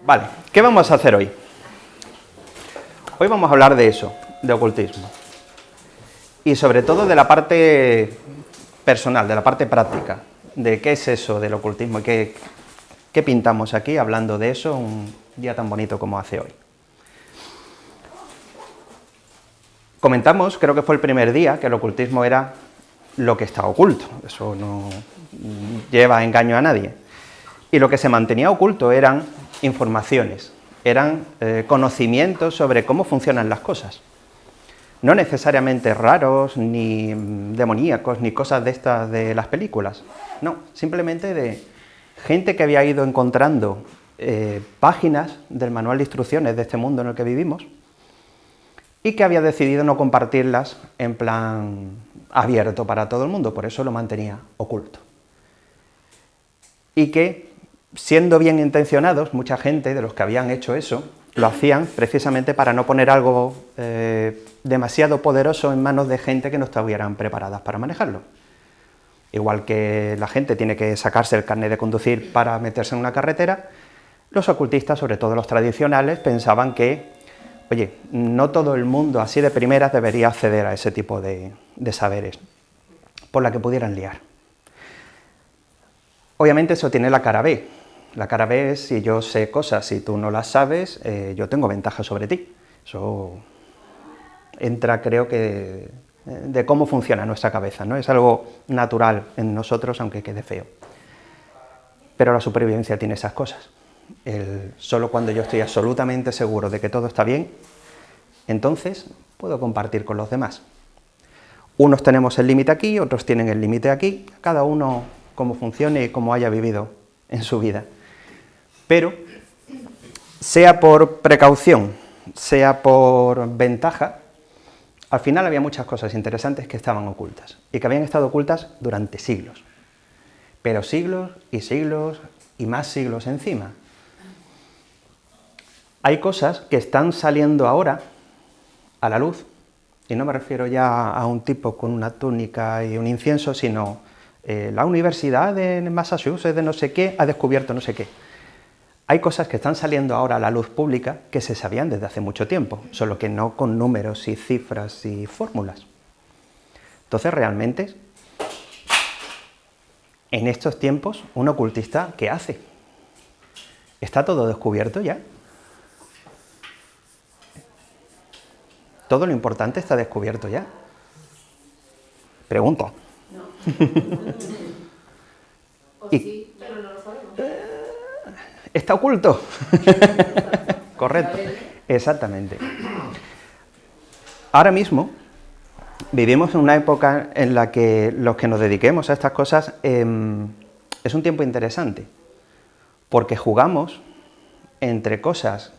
Vale, ¿qué vamos a hacer hoy? Hoy vamos a hablar de eso, de ocultismo. Y sobre todo de la parte personal, de la parte práctica, de qué es eso del ocultismo y qué pintamos aquí hablando de eso un día tan bonito como hace hoy. Comentamos, creo que fue el primer día, que el ocultismo era lo que está oculto, eso no lleva a engaño a nadie. Y lo que se mantenía oculto eran informaciones, eran conocimientos sobre cómo funcionan las cosas. No necesariamente raros, ni demoníacos, ni cosas de estas de las películas. No, simplemente de gente que había ido encontrando páginas del manual de instrucciones de este mundo en el que vivimos y que había decidido no compartirlas en plan abierto para todo el mundo, por eso lo mantenía oculto. Y que, siendo bien intencionados, mucha gente de los que habían hecho eso, lo hacían precisamente para no poner algo demasiado poderoso en manos de gente que no estuvieran preparadas para manejarlo. Igual que la gente tiene que sacarse el carnet de conducir para meterse en una carretera, los ocultistas, sobre todo los tradicionales, pensaban que, oye, no todo el mundo así de primeras debería acceder a ese tipo de saberes, por la que pudieran liar. Obviamente eso tiene la cara B. La cara B es, si yo sé cosas y tú no las sabes, yo tengo ventaja sobre ti. Eso entra, creo que, de cómo funciona nuestra cabeza, ¿no? Es algo natural en nosotros, aunque quede feo. Pero la supervivencia tiene esas cosas. Solo cuando yo estoy absolutamente seguro de que todo está bien, entonces puedo compartir con los demás. Unos tenemos el límite aquí, otros tienen el límite aquí, cada uno cómo funcione y cómo haya vivido en su vida. Pero, sea por precaución, sea por ventaja, al final había muchas cosas interesantes que estaban ocultas, y que habían estado ocultas durante siglos. Pero siglos y más siglos encima. Hay cosas que están saliendo ahora a la luz, y no me refiero ya a un tipo con una túnica y un incienso, sino la universidad de Massachusetts de no sé qué ha descubierto no sé qué. Hay cosas que están saliendo ahora a la luz pública que se sabían desde hace mucho tiempo, solo que no con números y cifras y fórmulas. Entonces, realmente, en estos tiempos, un ocultista, ¿qué hace? ¿Está todo descubierto ya? ¿Todo lo importante está descubierto ya? Pregunta. No. O sí, pero no lo sabemos. ¿Está oculto? Correcto, exactamente. Ahora mismo vivimos en una época en la que los que nos dediquemos a estas cosas es un tiempo interesante, porque jugamos entre cosas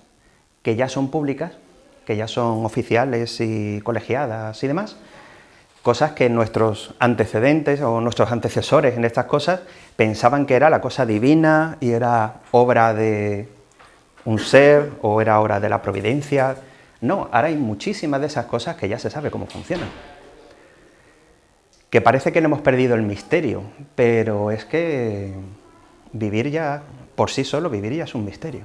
que ya son públicas, que ya son oficiales y colegiadas y demás, cosas que nuestros antecedentes o nuestros antecesores en estas cosas pensaban que era la cosa divina y era obra de un ser o era obra de la providencia. No, ahora hay muchísimas de esas cosas que ya se sabe cómo funcionan. Que parece que no hemos perdido el misterio, pero es que vivir ya, por sí solo, vivir ya es un misterio.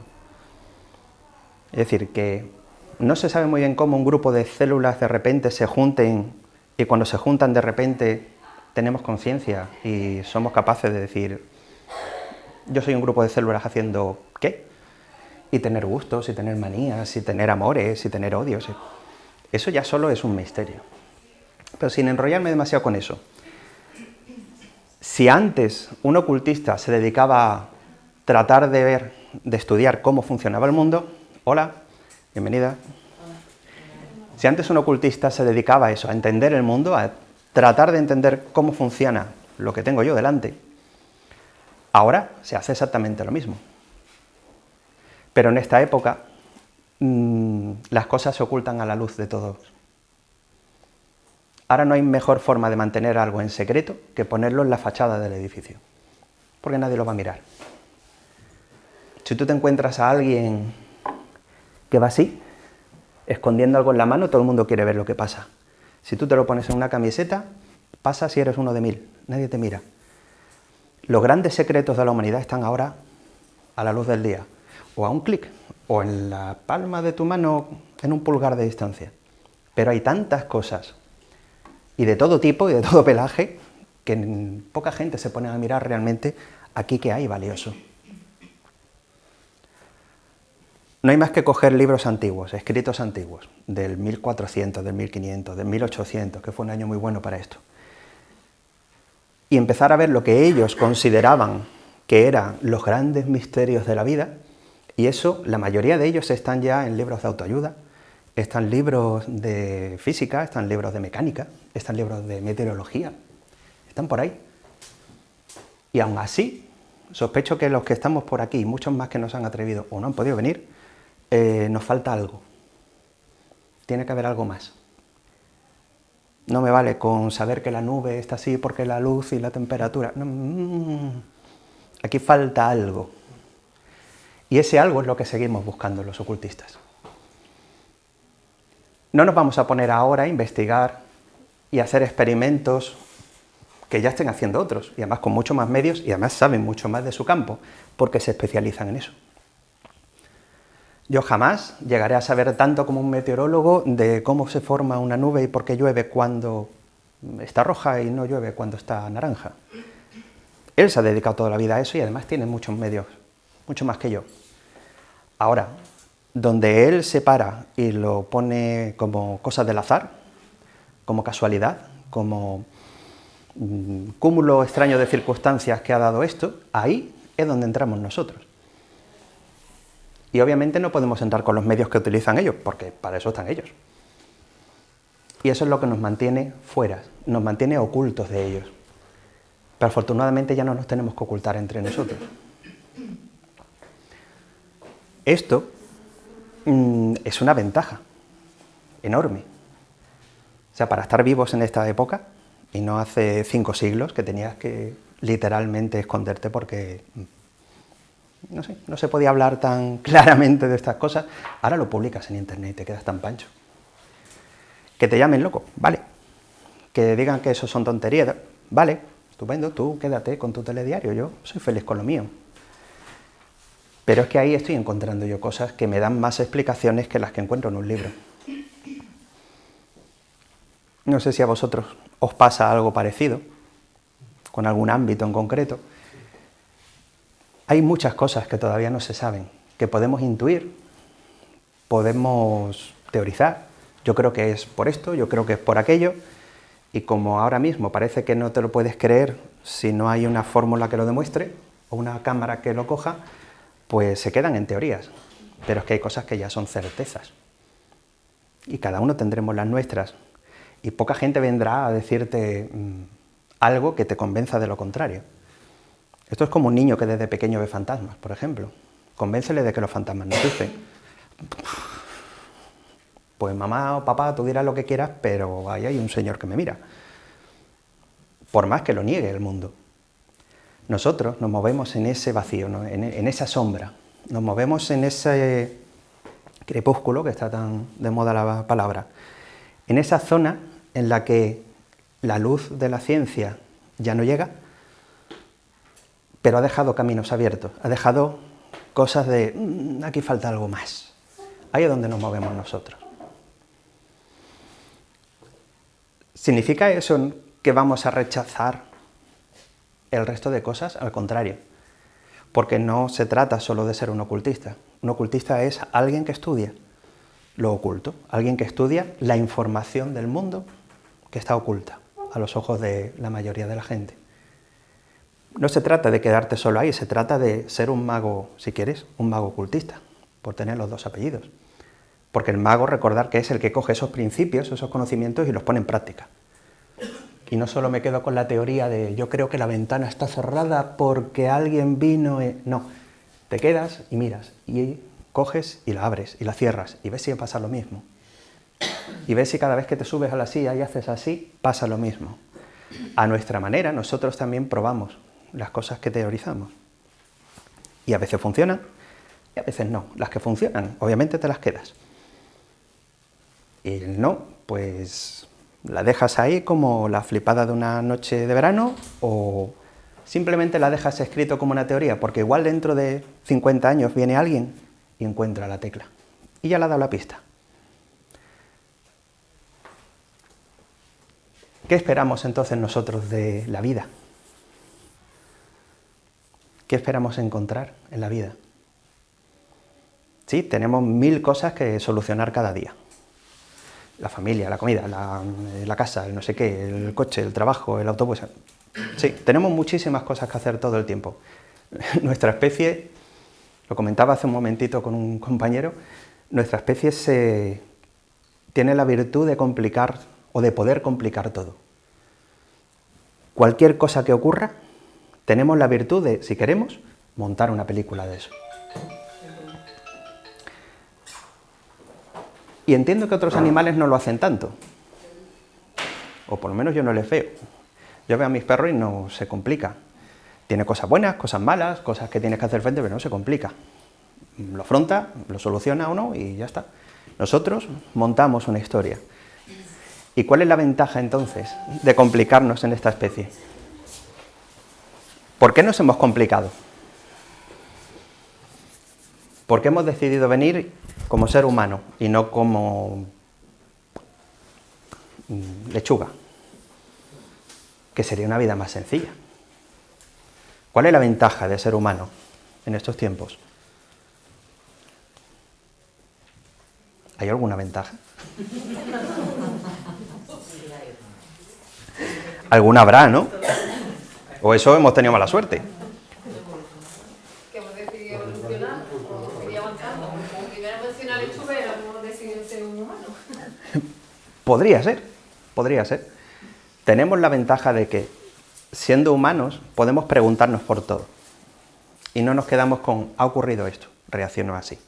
Es decir, que no se sabe muy bien cómo un grupo de células de repente se junten y cuando se juntan de repente tenemos conciencia y somos capaces de decir, yo soy un grupo de células haciendo ¿qué? Y tener gustos, y tener manías, y tener amores, y tener odios. Eso ya solo es un misterio. Pero sin enrollarme demasiado con eso. Si antes un ocultista se dedicaba a tratar de ver, de estudiar cómo funcionaba el mundo, hola, bienvenida. Si antes un ocultista se dedicaba a eso, a entender el mundo, a tratar de entender cómo funciona lo que tengo yo delante, ahora se hace exactamente lo mismo. Pero en esta época las cosas se ocultan a la luz de todos. Ahora no hay mejor forma de mantener algo en secreto que ponerlo en la fachada del edificio, porque nadie lo va a mirar. Si tú te encuentras a alguien que va así, escondiendo algo en la mano, todo el mundo quiere ver lo que pasa. Si tú te lo pones en una camiseta, pasa si eres uno de 1000, nadie te mira. Los grandes secretos de la humanidad están ahora a la luz del día. o a un clic, o en la palma de tu mano en un pulgar de distancia. Pero hay tantas cosas, y de todo tipo y de todo pelaje, que poca gente se pone a mirar realmente aquí qué hay valioso. No hay más que coger libros antiguos, escritos antiguos, del 1400, del 1500, del 1800, que fue un año muy bueno para esto, y empezar a ver lo que ellos consideraban que eran los grandes misterios de la vida, y eso, la mayoría de ellos están ya en libros de autoayuda, están libros de física, están libros de mecánica, están libros de meteorología, están por ahí. Y aún así, sospecho que los que estamos por aquí, muchos más que nos han atrevido o no han podido venir, nos falta algo. Tiene que haber algo más. No me vale con saber que la nube está así porque la luz y la temperatura. No, aquí falta algo. Y ese algo es lo que seguimos buscando los ocultistas. No nos vamos a poner ahora a investigar y a hacer experimentos que ya estén haciendo otros, y además con mucho más medios, y además saben mucho más de su campo, porque se especializan en eso. Yo jamás llegaré a saber tanto como un meteorólogo de cómo se forma una nube y por qué llueve cuando está roja y no llueve cuando está naranja. Él se ha dedicado toda la vida a eso y además tiene muchos medios, mucho más que yo. Ahora, donde él se para y lo pone como cosas del azar, como casualidad, como cúmulo extraño de circunstancias que ha dado esto, ahí es donde entramos nosotros. Y obviamente no podemos entrar con los medios que utilizan ellos, porque para eso están ellos. Y eso es lo que nos mantiene fuera, nos mantiene ocultos de ellos. Pero afortunadamente ya no nos tenemos que ocultar entre nosotros. Esto es una ventaja enorme. O sea, para estar vivos en esta época, y no hace 5 siglos, que tenías que literalmente esconderte porque no sé, no se podía hablar tan claramente de estas cosas. Ahora lo publicas en internet y te quedas tan pancho. Que te llamen loco, vale. Que digan que eso son tonterías, vale, estupendo, tú quédate con tu telediario, yo soy feliz con lo mío. Pero es que ahí estoy encontrando yo cosas que me dan más explicaciones que las que encuentro en un libro. No sé si a vosotros os pasa algo parecido, con algún ámbito en concreto. Hay muchas cosas que todavía no se saben, que podemos intuir, podemos teorizar. Yo creo que es por esto, yo creo que es por aquello, y como ahora mismo parece que no te lo puedes creer si no hay una fórmula que lo demuestre, o una cámara que lo coja, pues se quedan en teorías. Pero es que hay cosas que ya son certezas. Y cada uno tendremos las nuestras. Y poca gente vendrá a decirte algo que te convenza de lo contrario. Esto es como un niño que desde pequeño ve fantasmas, por ejemplo. Convéncele de que los fantasmas no existen. Pues mamá o papá, tú dirás lo que quieras, pero ahí hay un señor que me mira. Por más que lo niegue el mundo. Nosotros nos movemos en ese vacío, ¿no? en esa sombra. Nos movemos en ese crepúsculo, que está tan de moda la palabra. En esa zona en la que la luz de la ciencia ya no llega, pero ha dejado caminos abiertos, ha dejado cosas de aquí falta algo más. Ahí es donde nos movemos nosotros. ¿Significa eso que vamos a rechazar el resto de cosas? Al contrario, porque no se trata solo de ser un ocultista. Un ocultista es alguien que estudia lo oculto, alguien que estudia la información del mundo que está oculta a los ojos de la mayoría de la gente. No se trata de quedarte solo ahí, se trata de ser un mago, si quieres, un mago ocultista, por tener los dos apellidos. Porque el mago, recordar que es el que coge esos principios, esos conocimientos y los pone en práctica. Y no solo me quedo con la teoría de yo creo que la ventana está cerrada porque alguien vino... No, te quedas y miras, y coges y la abres y la cierras, y ves si pasa lo mismo. Y ves si cada vez que te subes a la silla y haces así, pasa lo mismo. A nuestra manera, nosotros también probamos las cosas que teorizamos. Y a veces funcionan, y a veces no. Las que funcionan, obviamente te las quedas. Y el no, pues la dejas ahí como la flipada de una noche de verano, o simplemente la dejas escrito como una teoría, porque igual dentro de 50 años viene alguien y encuentra la tecla. Y ya le ha dado la pista. ¿Qué esperamos entonces nosotros de la vida? ¿Qué esperamos encontrar en la vida? Sí, tenemos 1000 cosas que solucionar cada día. La familia, la comida, la casa, el no sé qué, el coche, el trabajo, el autobús. Sí, tenemos muchísimas cosas que hacer todo el tiempo. Nuestra especie, lo comentaba hace un momentito con un compañero, nuestra especie tiene la virtud de complicar o de poder complicar todo. Cualquier cosa que ocurra, tenemos la virtud de, si queremos, montar una película de eso. Y entiendo que otros animales no lo hacen tanto. O por lo menos yo no les veo. Yo veo a mis perros y no se complica. Tiene cosas buenas, cosas malas, cosas que tienes que hacer frente, pero no se complica. Lo afronta, lo soluciona o no y ya está. Nosotros montamos una historia. ¿Y cuál es la ventaja entonces de complicarnos en esta especie? ¿Por qué nos hemos complicado? ¿Por qué hemos decidido venir como ser humano y no como lechuga? Que sería una vida más sencilla. ¿Cuál es la ventaja de ser humano en estos tiempos? ¿Hay alguna ventaja? Alguna habrá, ¿no? O eso hemos tenido mala suerte. Que hemos decidido evolucionar o seguir avanzando. Como primero mencionar lechuga, hemos decidido ser un humano. Podría ser, podría ser. Tenemos la ventaja de que, siendo humanos, podemos preguntarnos por todo. Y no nos quedamos con, ha ocurrido esto, reacciono así.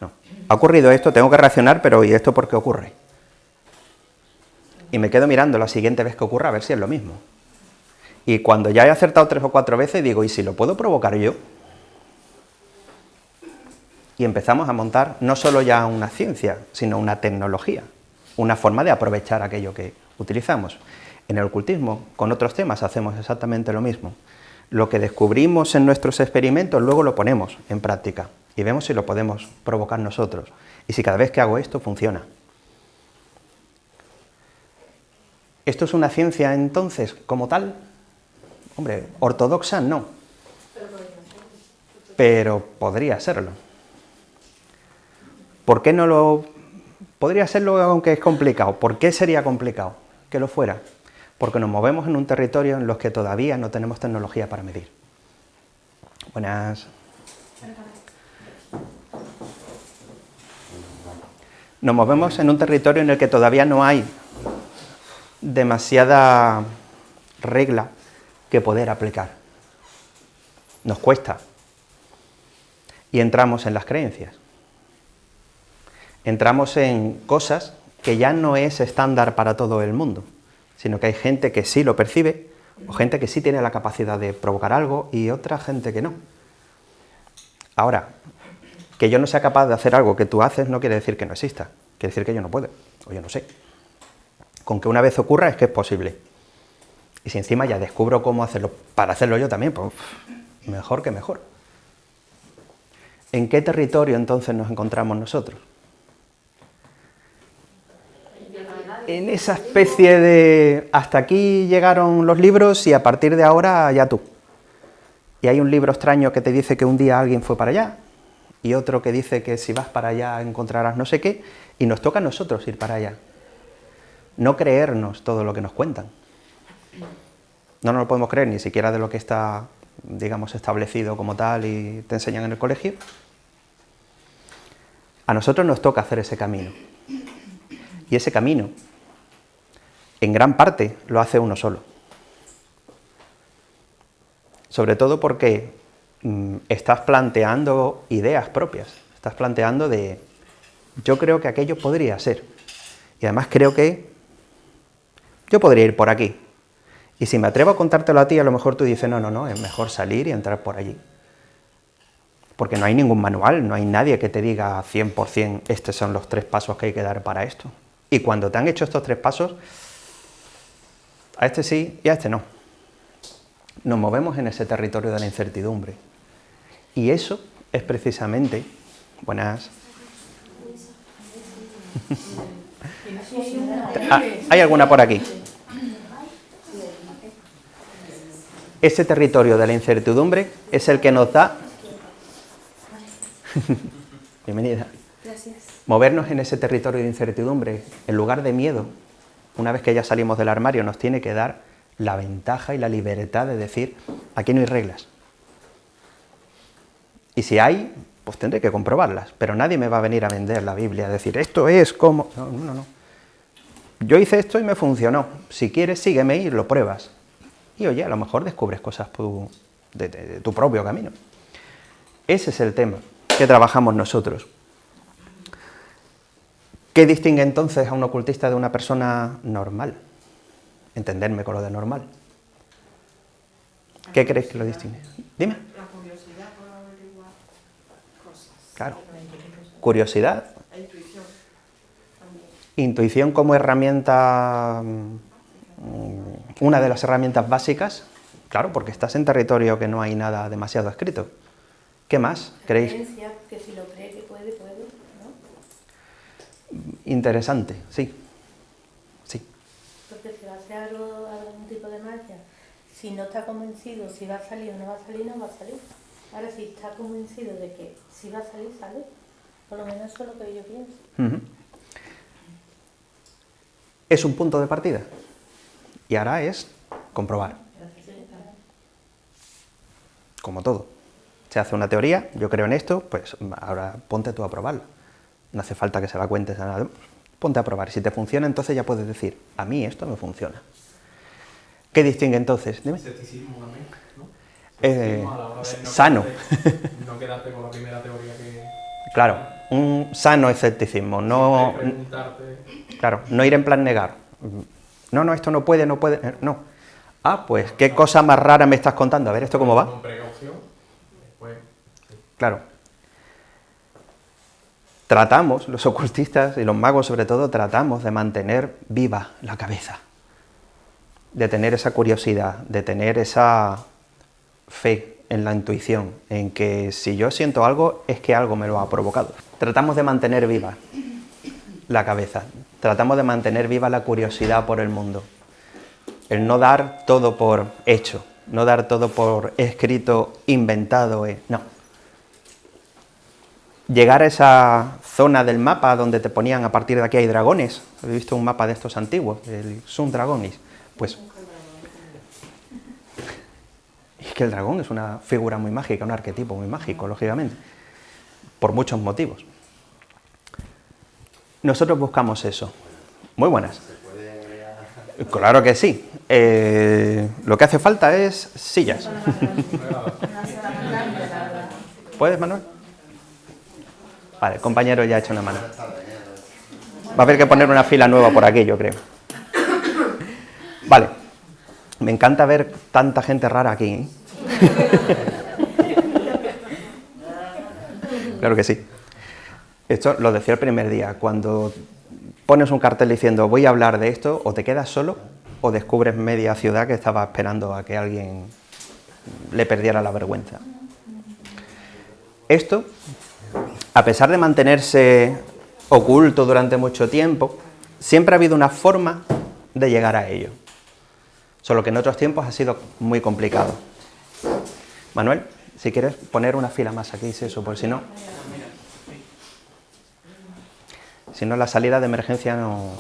No, ha ocurrido esto, tengo que reaccionar, pero ¿y esto por qué ocurre? Y me quedo mirando la siguiente vez que ocurra a ver si es lo mismo. Y cuando ya he acertado 3 o 4 veces, digo, ¿y si lo puedo provocar yo? Y empezamos a montar no solo ya una ciencia, sino una tecnología, una forma de aprovechar aquello que utilizamos. En el ocultismo, con otros temas, hacemos exactamente lo mismo. Lo que descubrimos en nuestros experimentos, luego lo ponemos en práctica y vemos si lo podemos provocar nosotros. Y si cada vez que hago esto, funciona. ¿Esto es una ciencia, entonces, como tal? Hombre, ortodoxa no, pero podría serlo. ¿Por qué no lo...? Podría serlo aunque es complicado. ¿Por qué sería complicado que lo fuera? Porque nos movemos en un territorio en los que todavía no tenemos tecnología para medir. Buenas. Nos movemos en un territorio en el que todavía no hay demasiada regla que poder aplicar. Nos cuesta. Y entramos en las creencias. Entramos en cosas que ya no es estándar para todo el mundo, sino que hay gente que sí lo percibe, o gente que sí tiene la capacidad de provocar algo, y otra gente que no. Ahora, que yo no sea capaz de hacer algo que tú haces no quiere decir que no exista, quiere decir que yo no puedo, o yo no sé. Con que una vez ocurra es que es posible. Y si encima ya descubro cómo hacerlo, para hacerlo yo también, pues mejor que mejor. ¿En qué territorio entonces nos encontramos nosotros? En esa especie de hasta aquí llegaron los libros y a partir de ahora ya tú. Y hay un libro extraño que te dice que un día alguien fue para allá y otro que dice que si vas para allá encontrarás no sé qué, y nos toca a nosotros ir para allá. No creernos todo lo que nos cuentan. No nos lo podemos creer ni siquiera de lo que está, digamos, establecido como tal y te enseñan en el colegio. A nosotros nos toca hacer ese camino. Y ese camino, en gran parte, lo hace uno solo. Sobre todo porque estás planteando ideas propias. Estás planteando de, yo creo que aquello podría ser. Y además creo que yo podría ir por aquí. Y si me atrevo a contártelo a ti, a lo mejor tú dices, no, es mejor salir y entrar por allí. Porque no hay ningún manual, no hay nadie que te diga 100% estos son los 3 pasos que hay que dar para esto. Y cuando te han hecho estos 3 pasos, a este sí y a este no. nos movemos en ese territorio de la incertidumbre. Y eso es precisamente... Buenas. ¿Hay alguna por aquí? Ese territorio de la incertidumbre es el que nos da... Bienvenida. Gracias. Movernos en ese territorio de incertidumbre, en lugar de miedo, una vez que ya salimos del armario, nos tiene que dar la ventaja y la libertad de decir, aquí no hay reglas. Y si hay, pues tendré que comprobarlas, pero nadie me va a venir a vender la Biblia, a decir, esto es como... No, no, no. Yo hice esto y me funcionó. Si quieres, sígueme y lo pruebas. Y oye, a lo mejor descubres cosas de tu propio camino. Ese es el tema que trabajamos nosotros. ¿Qué distingue entonces a un ocultista de una persona normal? Entenderme con lo de normal. ¿Qué crees que lo distingue? Dime. La curiosidad por averiguar cosas. Claro. Curiosidad. La intuición también. Intuición como herramienta, una de las herramientas básicas, claro, porque estás en territorio que no hay nada demasiado escrito. ¿Qué más creéis? Creencia, que si lo cree que puede, ¿no? Interesante, sí. Sí. Porque si va a hacer algún tipo de magia, si no está convencido si va a salir o no va a salir, no va a salir. Ahora, si está convencido de que si va a salir, sale. Por lo menos eso es lo que yo pienso. Uh-huh. Es un punto de partida. Y ahora es comprobar. Como todo. Se hace una teoría, yo creo en esto, pues ahora ponte tú a probarla. No hace falta que se la cuentes a nada. Ponte a probar. Si te funciona, entonces ya puedes decir, a mí esto me funciona. ¿Qué distingue entonces? Dime. Escepticismo también, ¿no? Escepticismo a la hora de Sano. No quedarte con la primera teoría que... Claro, un sano escepticismo. No, claro, no ir en plan negar. No, esto no puede, no. Ah, pues, ¿qué cosa más rara me estás contando? A ver, ¿esto cómo va? Con precaución, después... Sí. Claro. Tratamos, los ocultistas y los magos sobre todo, tratamos de mantener viva la cabeza. De tener esa curiosidad, de tener esa fe en la intuición, en que si yo siento algo, es que algo me lo ha provocado. Tratamos de mantener viva la cabeza, tratamos de mantener viva la curiosidad por el mundo. El no dar todo por hecho, no dar todo por escrito, inventado, no. Llegar a esa zona del mapa donde te ponían a partir de aquí hay dragones. He visto un mapa de estos antiguos, el Sun Dragonis. Pues es que el dragón es una figura muy mágica, un arquetipo muy mágico, lógicamente, por muchos motivos. Nosotros buscamos eso. Muy buenas. Claro que sí. Lo que hace falta es sillas. ¿Puedes, Manuel? Vale, el compañero ya ha hecho una mano. Va a haber que poner una fila nueva por aquí, yo creo. Vale. Me encanta ver tanta gente rara aquí, ¿eh? Claro que sí. Esto lo decía el primer día. Cuando pones un cartel diciendo voy a hablar de esto, o te quedas solo o descubres media ciudad que estaba esperando a que alguien le perdiera la vergüenza. Esto, a pesar de mantenerse oculto durante mucho tiempo, siempre ha habido una forma de llegar a ello. Solo que en otros tiempos ha sido muy complicado. Manuel, si quieres poner una fila más aquí, si eso, por si no... Si no, la salida de emergencia no...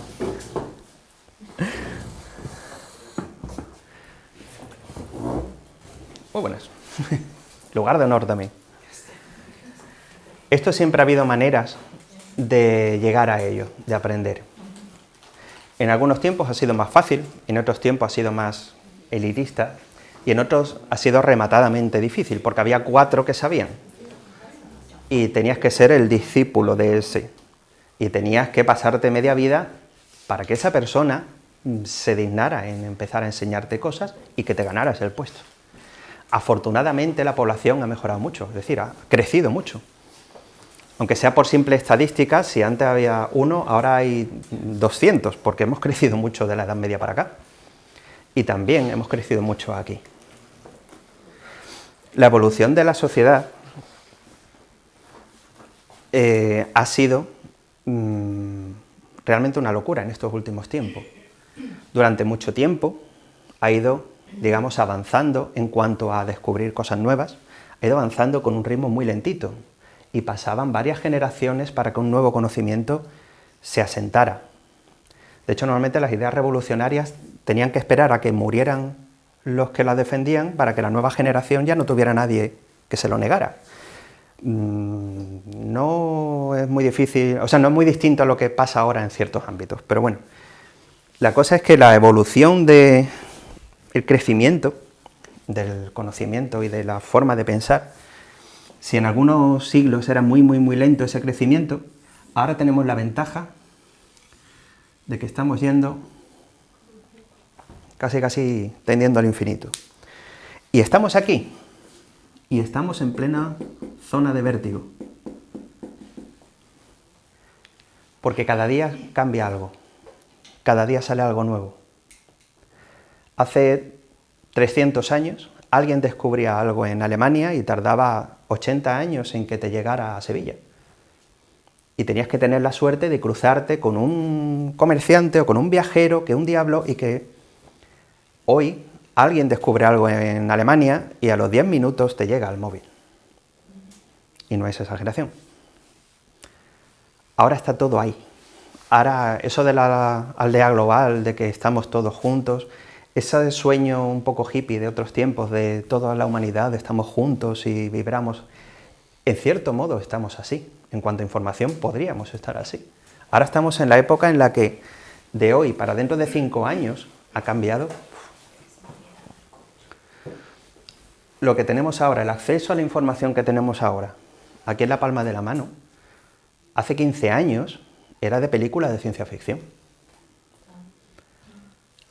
Muy buenas. Lugar de honor también. Esto siempre ha habido maneras de llegar a ello, de aprender. En algunos tiempos ha sido más fácil, en otros tiempos ha sido más elitista y en otros ha sido rematadamente difícil, porque había 4 que sabían y tenías que ser el discípulo de ese y tenías que pasarte media vida para que esa persona se dignara en empezar a enseñarte cosas y que te ganaras el puesto. Afortunadamente la población ha mejorado mucho, es decir, ha crecido mucho. Aunque sea por simple estadística, si antes había 1, ahora hay 200, porque hemos crecido mucho de la Edad Media para acá. Y también hemos crecido mucho aquí. La evolución de la sociedad ha sido realmente una locura en estos últimos tiempos. Durante mucho tiempo ha ido, digamos, avanzando en cuanto a descubrir cosas nuevas, ha ido avanzando con un ritmo muy lentito y pasaban varias generaciones para que un nuevo conocimiento se asentara. De hecho, normalmente las ideas revolucionarias tenían que esperar a que murieran los que las defendían para que la nueva generación ya no tuviera nadie que se lo negara. No es muy difícil, o sea, no es muy distinto a lo que pasa ahora en ciertos ámbitos, pero bueno, la cosa es que la evolución del crecimiento del conocimiento y de la forma de pensar, si en algunos siglos era muy lento ese crecimiento, ahora tenemos la ventaja de que estamos yendo casi tendiendo al infinito. Y estamos aquí, y estamos en plena zona de vértigo. Porque cada día cambia algo, cada día sale algo nuevo. Hace 300 años alguien descubría algo en Alemania y tardaba 80 años en que te llegara a Sevilla. Y tenías que tener la suerte de cruzarte con un comerciante o con un viajero que un día habló y que hoy alguien descubre algo en Alemania y a los 10 minutos te llega al móvil. Y no es exageración. Ahora está todo ahí. Ahora eso de la aldea global, de que estamos todos juntos, ese sueño un poco hippie de otros tiempos, de toda la humanidad, estamos juntos y vibramos, en cierto modo estamos así. En cuanto a información podríamos estar así. Ahora estamos en la época en la que de hoy para dentro de 5 años ha cambiado. Lo que tenemos ahora, el acceso a la información que tenemos ahora, aquí en la palma de la mano, hace 15 años era de película de ciencia ficción.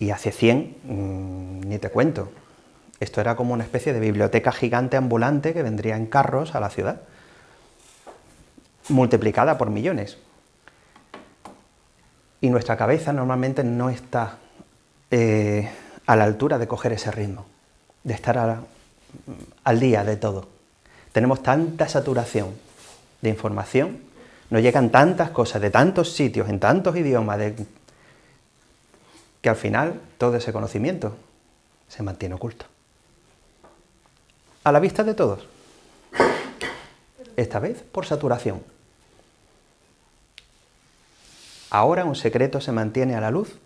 Y hace 100, ni te cuento. Esto era como una especie de biblioteca gigante ambulante que vendría en carros a la ciudad, multiplicada por millones. Y nuestra cabeza normalmente no está a la altura de coger ese ritmo, de estar al día de todo. Tenemos tanta saturación de información, nos llegan tantas cosas de tantos sitios, en tantos idiomas, que al final todo ese conocimiento se mantiene oculto. A la vista de todos. Esta vez por saturación. Ahora un secreto se mantiene a la luz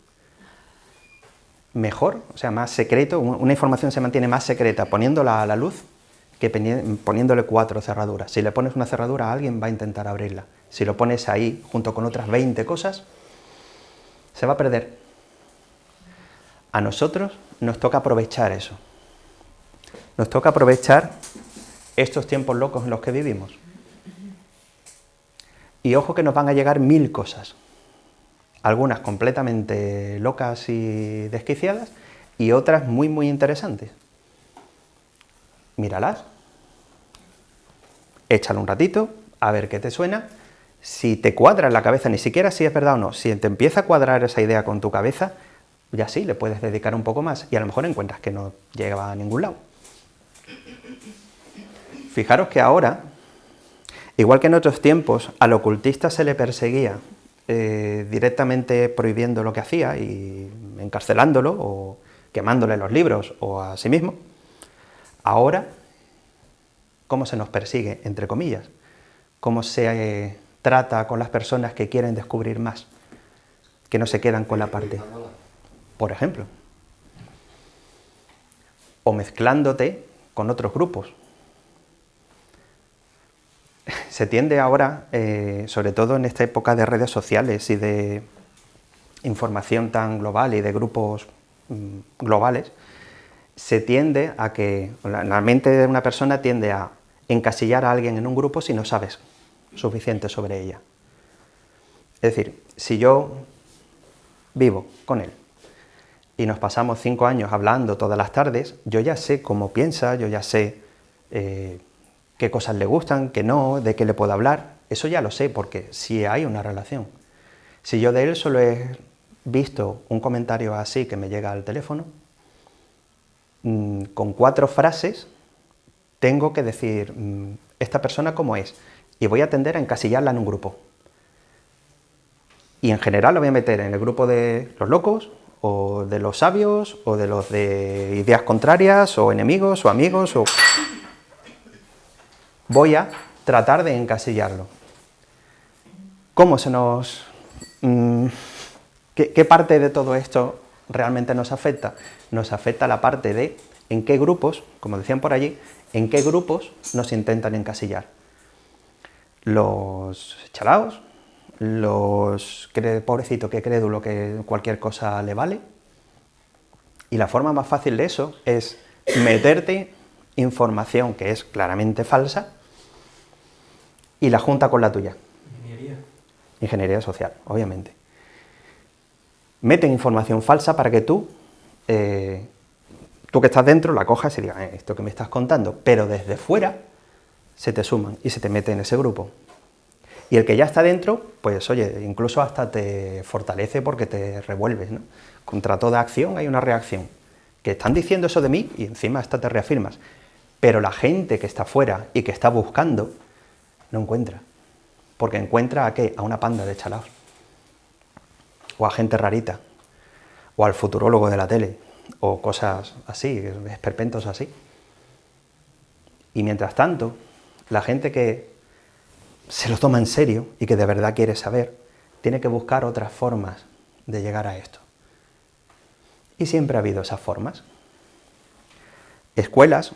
mejor, o sea, más secreto, una información se mantiene más secreta poniéndola a la luz que poniéndole 4 cerraduras. Si le pones una cerradura a alguien va a intentar abrirla. Si lo pones ahí junto con otras 20 cosas, se va a perder. A nosotros nos toca aprovechar eso. Nos toca aprovechar estos tiempos locos en los que vivimos. Y ojo que nos van a llegar 1000 cosas. Algunas completamente locas y desquiciadas y otras muy interesantes. Míralas, échale un ratito, a ver qué te suena. Si te cuadra en la cabeza, ni siquiera si es verdad o no, si te empieza a cuadrar esa idea con tu cabeza, ya sí, le puedes dedicar un poco más y a lo mejor encuentras que no llega a ningún lado. Fijaros que ahora, igual que en otros tiempos, al ocultista se le perseguía directamente prohibiendo lo que hacía y encarcelándolo o quemándole los libros o a sí mismo. Ahora, ¿cómo se nos persigue, entre comillas? ¿Cómo se trata con las personas que quieren descubrir más? Que no se quedan con la parte, por ejemplo. O mezclándote con otros grupos. Se tiende ahora, sobre todo en esta época de redes sociales y de información tan global y de grupos globales, se tiende a que la mente de una persona tiende a encasillar a alguien en un grupo si no sabes suficiente sobre ella. Es decir, si yo vivo con él y nos pasamos 5 años hablando todas las tardes, yo ya sé cómo piensa, yo ya sé qué cosas le gustan, qué no, de qué le puedo hablar. Eso ya lo sé porque sí hay una relación. Si yo de él solo he visto un comentario así que me llega al teléfono, con 4 frases tengo que decir, esta persona cómo es, y voy a tender a encasillarla en un grupo. Y en general la voy a meter en el grupo de los locos, o de los sabios, o de los de ideas contrarias, o enemigos, o amigos, o... Voy a tratar de encasillarlo. ¿Cómo se nos... ¿Qué parte de todo esto realmente nos afecta? Nos afecta la parte de en qué grupos, como decían por allí, en qué grupos nos intentan encasillar. Los chalaos, los pobrecito, qué crédulo, que cualquier cosa le vale. Y la forma más fácil de eso es meterte información que es claramente falsa y la junta con la tuya. Ingeniería social, obviamente. Meten información falsa para que tú que estás dentro la cojas y digas, esto que me estás contando, pero desde fuera se te suman y se te mete en ese grupo. Y el que ya está dentro, pues oye, incluso hasta te fortalece porque te revuelves, ¿no? Contra toda acción hay una reacción. Que están diciendo eso de mí y encima hasta te reafirmas. Pero la gente que está fuera y que está buscando, no encuentra. Porque encuentra ¿a qué? A una panda de chalaos. O a gente rarita. O al futurólogo de la tele. O cosas así, esperpentos así. Y mientras tanto, la gente que se lo toma en serio y que de verdad quiere saber, tiene que buscar otras formas de llegar a esto. Y siempre ha habido esas formas. Escuelas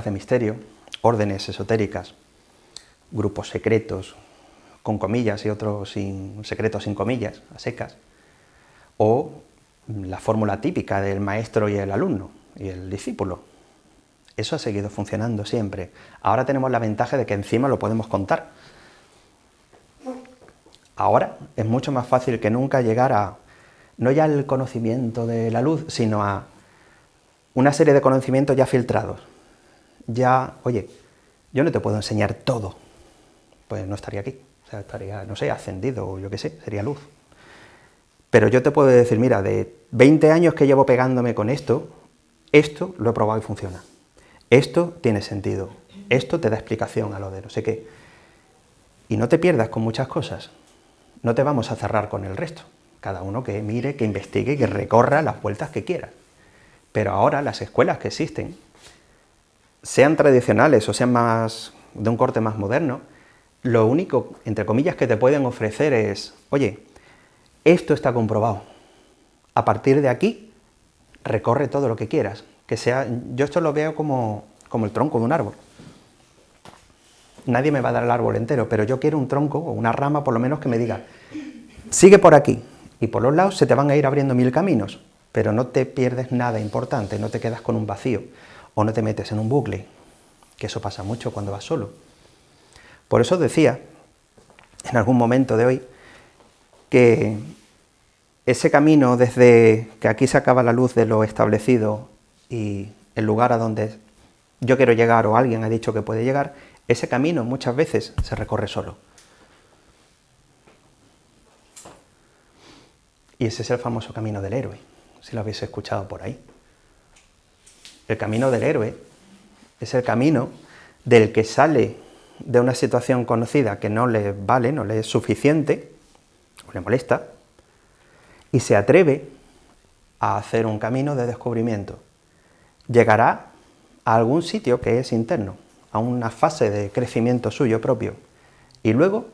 de misterio, órdenes esotéricas, grupos secretos con comillas y otros secretos sin comillas, a secas, o la fórmula típica del maestro y el alumno y el discípulo. Eso ha seguido funcionando siempre. Ahora tenemos la ventaja de que encima lo podemos contar. Ahora es mucho más fácil que nunca llegar a, no ya el conocimiento de la luz, sino a una serie de conocimientos ya filtrados. Ya, oye, yo no te puedo enseñar todo, pues no estaría aquí, o sea, estaría, no sé, ascendido o yo qué sé, sería luz. Pero yo te puedo decir, mira, de 20 años que llevo pegándome con esto lo he probado y funciona. Esto tiene sentido, esto te da explicación a lo de no sé qué. Y no te pierdas con muchas cosas, no te vamos a cerrar con el resto. Cada uno que mire, que investigue, que recorra las vueltas que quiera. Pero ahora las escuelas que existen, sean tradicionales o sean más de un corte más moderno, lo único, entre comillas, que te pueden ofrecer es, oye, esto está comprobado. A partir de aquí, recorre todo lo que quieras. Que sea, yo esto lo veo como el tronco de un árbol. Nadie me va a dar el árbol entero, pero yo quiero un tronco o una rama por lo menos que me diga, sigue por aquí. Y por los lados se te van a ir abriendo 1000 caminos, pero no te pierdes nada importante, no te quedas con un vacío o no te metes en un bucle, que eso pasa mucho cuando vas solo. Por eso decía, en algún momento de hoy, que ese camino desde que aquí se acaba la luz de lo establecido y el lugar a donde yo quiero llegar o alguien ha dicho que puede llegar, ese camino muchas veces se recorre solo. Y ese es el famoso camino del héroe, si lo habéis escuchado por ahí. El camino del héroe es el camino del que sale de una situación conocida que no le vale, no le es suficiente, o le molesta, y se atreve a hacer un camino de descubrimiento. Llegará a algún sitio que es interno, a una fase de crecimiento suyo propio, y luego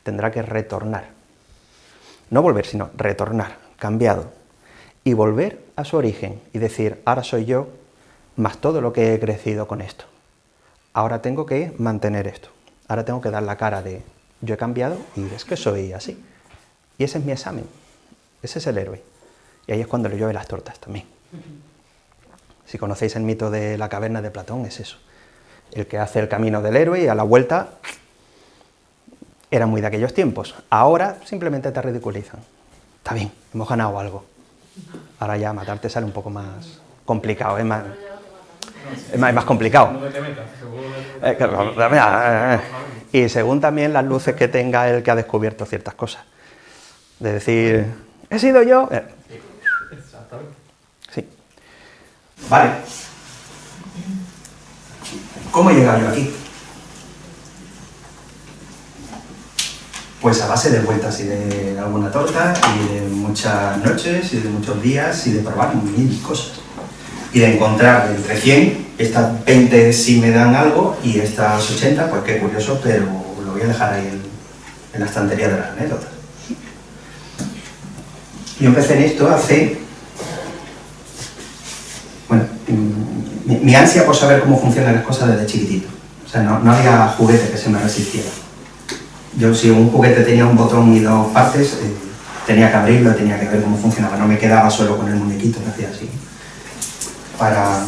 tendrá que retornar. No volver, sino retornar, cambiado, y volver a su origen y decir, ahora soy yo, más todo lo que he crecido con esto. Ahora tengo que mantener esto. Ahora tengo que dar la cara de, yo he cambiado y es que soy así. Y ese es mi examen. Ese es el héroe. Y ahí es cuando le llueve las tortas también. Si conocéis el mito de la caverna de Platón, es eso. El que hace el camino del héroe y a la vuelta era muy de aquellos tiempos. Ahora simplemente te ridiculizan. Está bien, hemos ganado algo. Ahora ya matarte sale un poco más complicado, es más complicado. No te metas, seguro. Y según también las luces que tenga el que ha descubierto ciertas cosas. De decir, he sido yo. Exactamente. Sí. Vale. ¿Cómo he llegado yo aquí? Pues a base de vueltas y de alguna torta, y de muchas noches, y de muchos días, y de probar mil cosas. Y de encontrar de entre 100, estas 20 sí me dan algo, y estas 80, pues qué curioso, pero lo voy a dejar ahí en la estantería de las anécdotas. Yo empecé en esto hace... Bueno, mi ansia por saber cómo funcionan las cosas desde chiquitito. O sea, no había juguete que se me resistiera. Yo, si un juguete tenía un botón y dos partes, tenía que abrirlo, tenía que ver cómo funcionaba. No me quedaba solo con el muñequito, lo hacía así. Para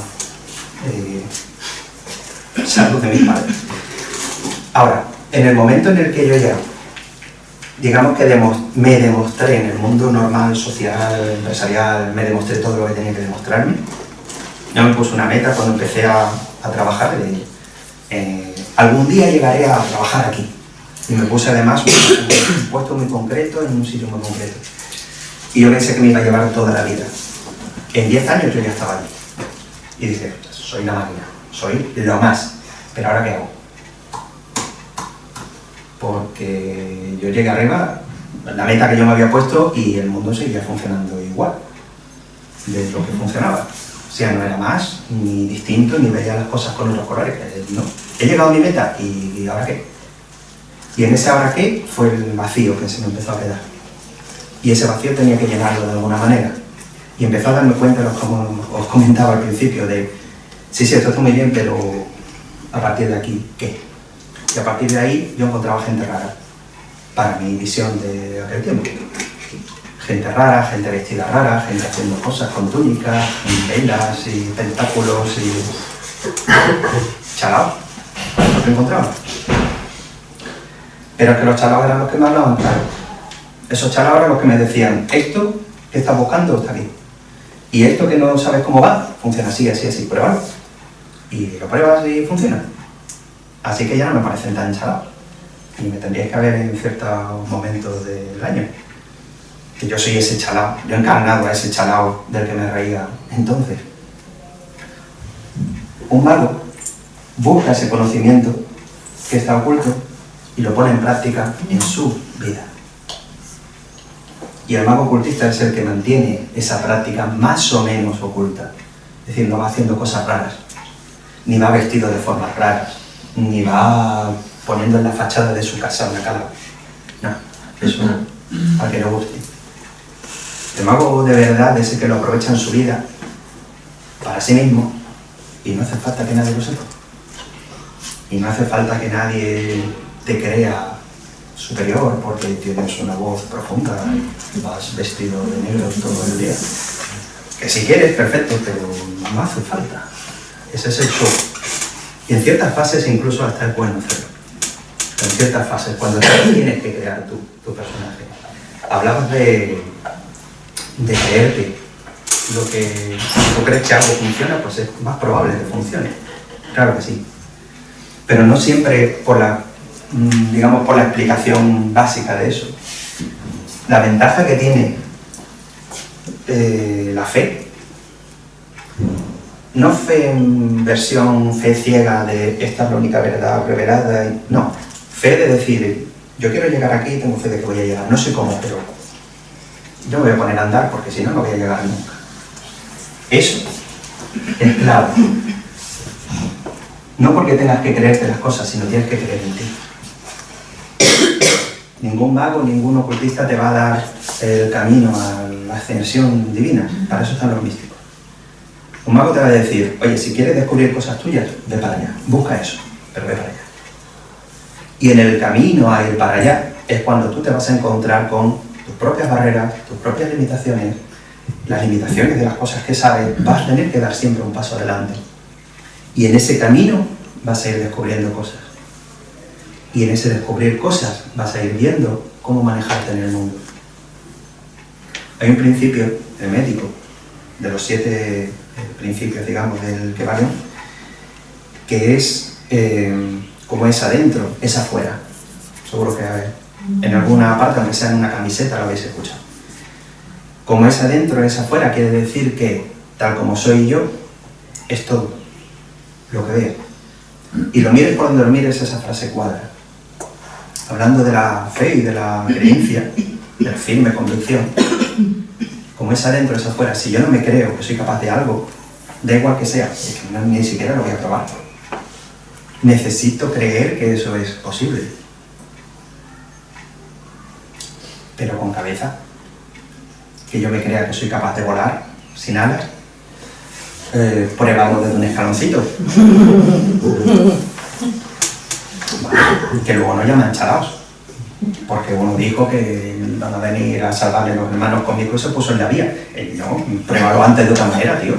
salud de mis padres. Ahora, en el momento en el que yo ya, digamos que me demostré en el mundo normal, social, empresarial, me demostré todo lo que tenía que demostrarme, yo me puse una meta cuando empecé a trabajar de algún día llegaré a trabajar aquí. Y me puse además un puesto muy concreto, en un sitio muy concreto. Y yo pensé que me iba a llevar toda la vida. En 10 años yo ya estaba allí. Y dije, soy la máquina, soy lo más. Pero ¿ahora qué hago? Porque yo llegué arriba, la meta que yo me había puesto, y el mundo seguía funcionando igual de lo que funcionaba. O sea, no era más, ni distinto, ni veía las cosas con otros colores. No. He llegado a mi meta, ¿y ahora qué? Y en ese ahora qué fue el vacío que se me empezó a quedar. Y ese vacío tenía que llenarlo de alguna manera. Y empezó a darme cuenta, como os comentaba al principio, de sí, esto está muy bien, pero a partir de aquí, ¿qué? Y a partir de ahí yo encontraba gente rara, para mi visión de aquel tiempo. Gente rara, gente vestida rara, gente haciendo cosas con túnicas, velas y tentáculos y... chalao, lo que encontraba. Pero es que los chalaos eran los que me hablaban claro. Esos chalaos eran los que me decían, esto que estás buscando está aquí. Y esto que no sabes cómo va, funciona así, así, así, pruébalo. Y lo pruebas y funciona. Así que ya no me parecen tan chalaos. Y me tendríais que ver en ciertos momentos del año. Que yo soy ese chalao, yo he encarnado a ese chalao del que me reía entonces. Un mago busca ese conocimiento que está oculto y lo pone en práctica en su vida. Y el mago ocultista es el que mantiene esa práctica más o menos oculta. Es decir, no va haciendo cosas raras, ni va vestido de formas raras, ni va poniendo en la fachada de su casa una calabaza. No, eso al que le guste. El mago de verdad es el que lo aprovecha en su vida para sí mismo y no hace falta que nadie lo sepa. Y no hace falta que nadie te crea superior porque tienes una voz profunda y vas vestido de negro todo el día. Que si quieres, perfecto, pero no hace falta. Ese es el show. Y en ciertas fases incluso hasta es bueno hacerlo. En ciertas fases, cuando tienes que crear tu personaje. Hablabas de creerte. Lo que tú crees que algo funciona, pues es más probable que funcione. Claro que sí. Pero no siempre por la explicación básica de eso. La ventaja que tiene la fe, no fe en versión fe ciega de esta es la única verdad revelada, no, fe de decir, yo quiero llegar aquí y tengo fe de que voy a llegar, no sé cómo, pero yo me voy a poner a andar porque si no, no voy a llegar nunca. Eso es clave. No porque tengas que creerte las cosas, sino tienes que creer en ti. Ningún mago, ningún ocultista te va a dar el camino a la ascensión divina. Para eso están los místicos. Un mago te va a decir, oye, si quieres descubrir cosas tuyas, ve para allá, busca eso, pero ve para allá. Y en el camino a ir para allá es cuando tú te vas a encontrar con tus propias barreras, tus propias limitaciones, las limitaciones de las cosas que sabes, vas a tener que dar siempre un paso adelante. Y en ese camino vas a ir descubriendo cosas. Y en ese descubrir cosas vas a ir viendo cómo manejarte en el mundo. Hay un principio hermético, de los 7 principios, digamos, del Kybalion, que es como es adentro, es afuera. Seguro que en alguna parte, aunque sea en una camiseta, lo habéis escuchado. Como es adentro, es afuera, quiere decir que, tal como soy yo, es todo lo que veo. Y lo mires por donde lo mires, esa frase cuadra. Hablando de la fe y de la creencia, de la firme convicción, como es adentro, es afuera. Si yo no me creo que soy capaz de algo, da igual que sea, es que ni siquiera lo voy a probar. Necesito creer que eso es posible. Pero con cabeza. Que yo me crea que soy capaz de volar sin alas. Pruébalo desde un escaloncito. Que luego no llaman chalaos. Porque uno dijo que van a venir a salvarle los hermanos conmigo y se puso en la vía. No, pruébalo antes de otra manera, tío.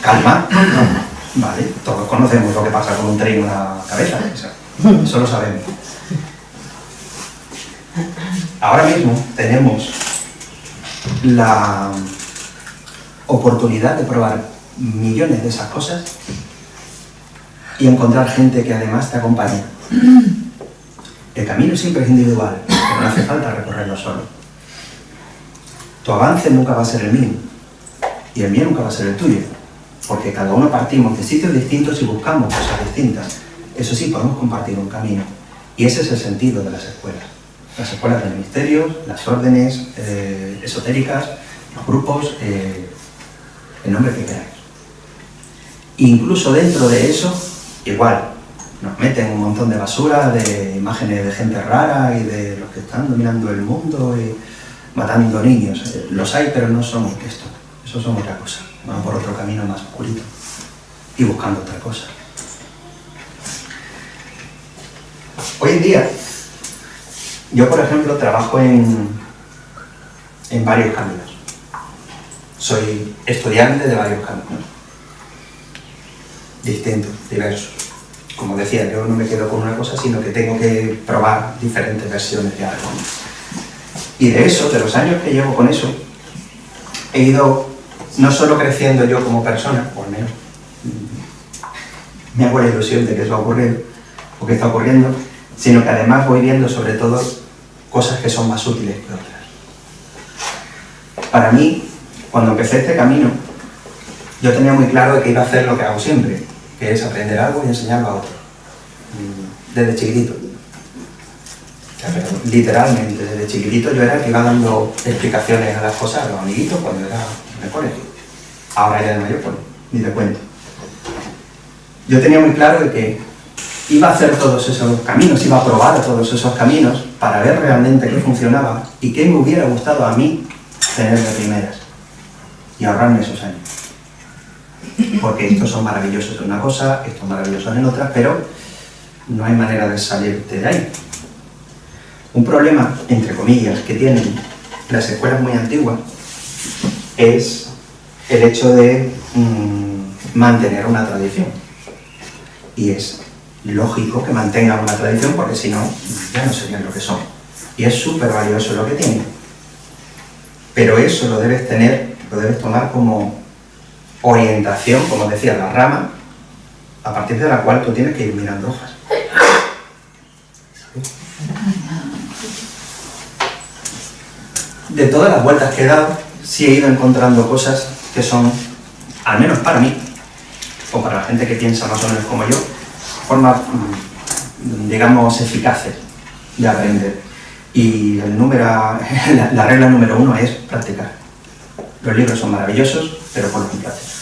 Calma. Vale, todos conocemos lo que pasa con un tren en una cabeza. Eso lo sabemos. Ahora mismo tenemos la oportunidad de probar millones de esas cosas y encontrar gente que además te acompañe. El camino siempre es individual, pero no hace falta recorrerlo solo. Tu avance nunca va a ser el mío y el mío nunca va a ser el tuyo, porque cada uno partimos de sitios distintos y buscamos cosas distintas. Eso sí, podemos compartir un camino y ese es el sentido de las escuelas. Las escuelas del misterio, las órdenes esotéricas, los grupos, el nombre que queráis. Incluso dentro de eso, igual, nos meten un montón de basura, de imágenes de gente rara y de los que están dominando el mundo y matando niños. Los hay, pero no son esto. Eso son otra cosa. Van por otro camino más oscurito y buscando otra cosa. Hoy en día, yo, por ejemplo, trabajo en varios caminos. Soy estudiante de varios caminos. Distintos, diversos. Como decía, yo no me quedo con una cosa, sino que tengo que probar diferentes versiones de algo. Y de eso, de los años que llevo con eso, he ido no solo creciendo yo como persona, o al menos me hago la ilusión de que eso ha ocurrido, o que está ocurriendo, sino que además voy viendo sobre todo cosas que son más útiles que otras. Para mí, cuando empecé este camino, yo tenía muy claro de que iba a hacer lo que hago siempre, que es aprender algo y enseñarlo a otro. Desde chiquitito. Literalmente, desde chiquitito yo era el que iba dando explicaciones a las cosas a los amiguitos cuando era en el colegio. Ahora ya de mayor, pues ni te cuento. Yo tenía muy claro de que iba a hacer todos esos caminos, iba a probar todos esos caminos para ver realmente qué funcionaba y qué me hubiera gustado a mí tener de primeras y ahorrarme esos años. Porque estos son maravillosos en una cosa, estos maravillosos en otra, pero no hay manera de salirte de ahí. Un problema, entre comillas, que tienen las escuelas muy antiguas es el hecho de mantener una tradición. Y es lógico que mantengan una tradición porque si no, ya no serían lo que son. Y es súper valioso lo que tienen. Pero eso lo debes tener, lo debes tomar como orientación, como decía, la rama, a partir de la cual tú tienes que ir mirando hojas. De todas las vueltas que he dado, sí he ido encontrando cosas que son, al menos para mí, o para la gente que piensa más o menos como yo, formas, digamos, eficaces de aprender. Y la regla número 1 es practicar. Los libros son maravillosos, pero ponlos en práctica.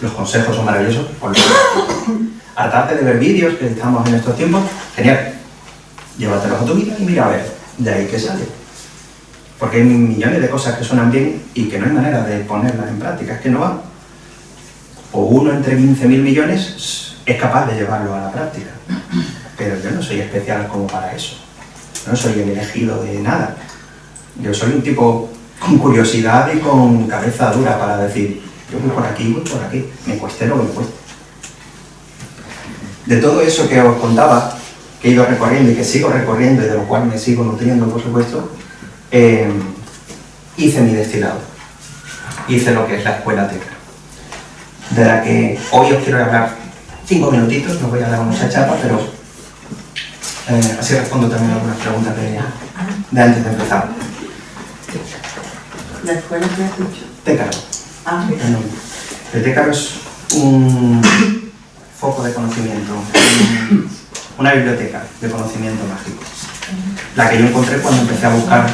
Los consejos son maravillosos, ponlos en práctica. Hartarte de ver vídeos que estamos en estos tiempos, genial. Llévatelos a tu vida y mira a ver de ahí qué sale. Porque hay millones de cosas que suenan bien y que no hay manera de ponerlas en práctica, es que no va. O uno entre 15.000 millones es capaz de llevarlo a la práctica. Pero yo no soy especial como para eso. No soy el elegido de nada. Yo soy un tipo con curiosidad y con cabeza dura para decir, yo voy por aquí, me cueste lo que me cueste. De todo eso que os contaba, que he ido recorriendo y que sigo recorriendo y de lo cual me sigo nutriendo, por supuesto, hice mi destilado. Hice lo que es la escuela teca, de la que hoy os quiero hablar 5 minutitos, no voy a dar mucha chapa, pero así respondo también a algunas preguntas de antes de empezar. ¿La escuela que has dicho? Técaro. Ah, El Técaro es un foco de conocimiento, una biblioteca de conocimiento mágico. La que yo encontré cuando empecé a buscar.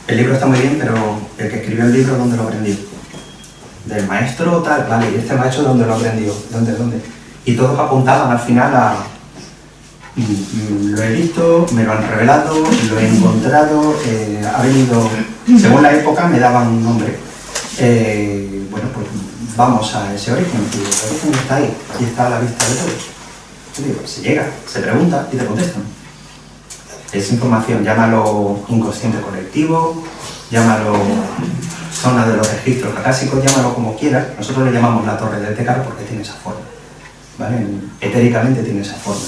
El libro está muy bien, pero el que escribió el libro, ¿dónde lo aprendió? Del maestro tal, vale, y este maestro, ¿dónde lo aprendió? ¿Dónde? Y todos apuntaban al final a... lo he visto, me lo han revelado, lo he encontrado, ha venido... Según la época me daban un nombre. Bueno, pues vamos a ese origen, y el origen está ahí, y está a la vista de todos. Yo digo, se llega, se pregunta y te contestan. Es información, llámalo inconsciente colectivo, llámalo zona de los registros acásicos, llámalo como quieras. Nosotros le llamamos la torre del Técaro porque tiene esa forma, ¿vale? Etéricamente tiene esa forma.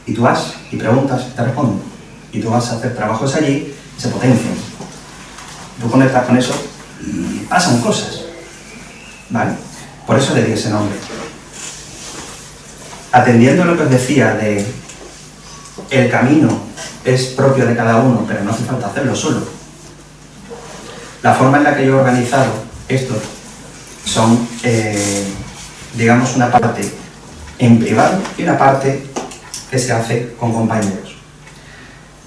Y tú vas y preguntas y te responden. Y tú vas a hacer trabajos allí y se potencian. Tú conectas con eso y pasan cosas, ¿vale? Por eso le di ese nombre. Atendiendo a lo que os decía de el camino es propio de cada uno, pero no hace falta hacerlo solo. La forma en la que yo he organizado esto son, digamos, una parte en privado y una parte que se hace con compañeros.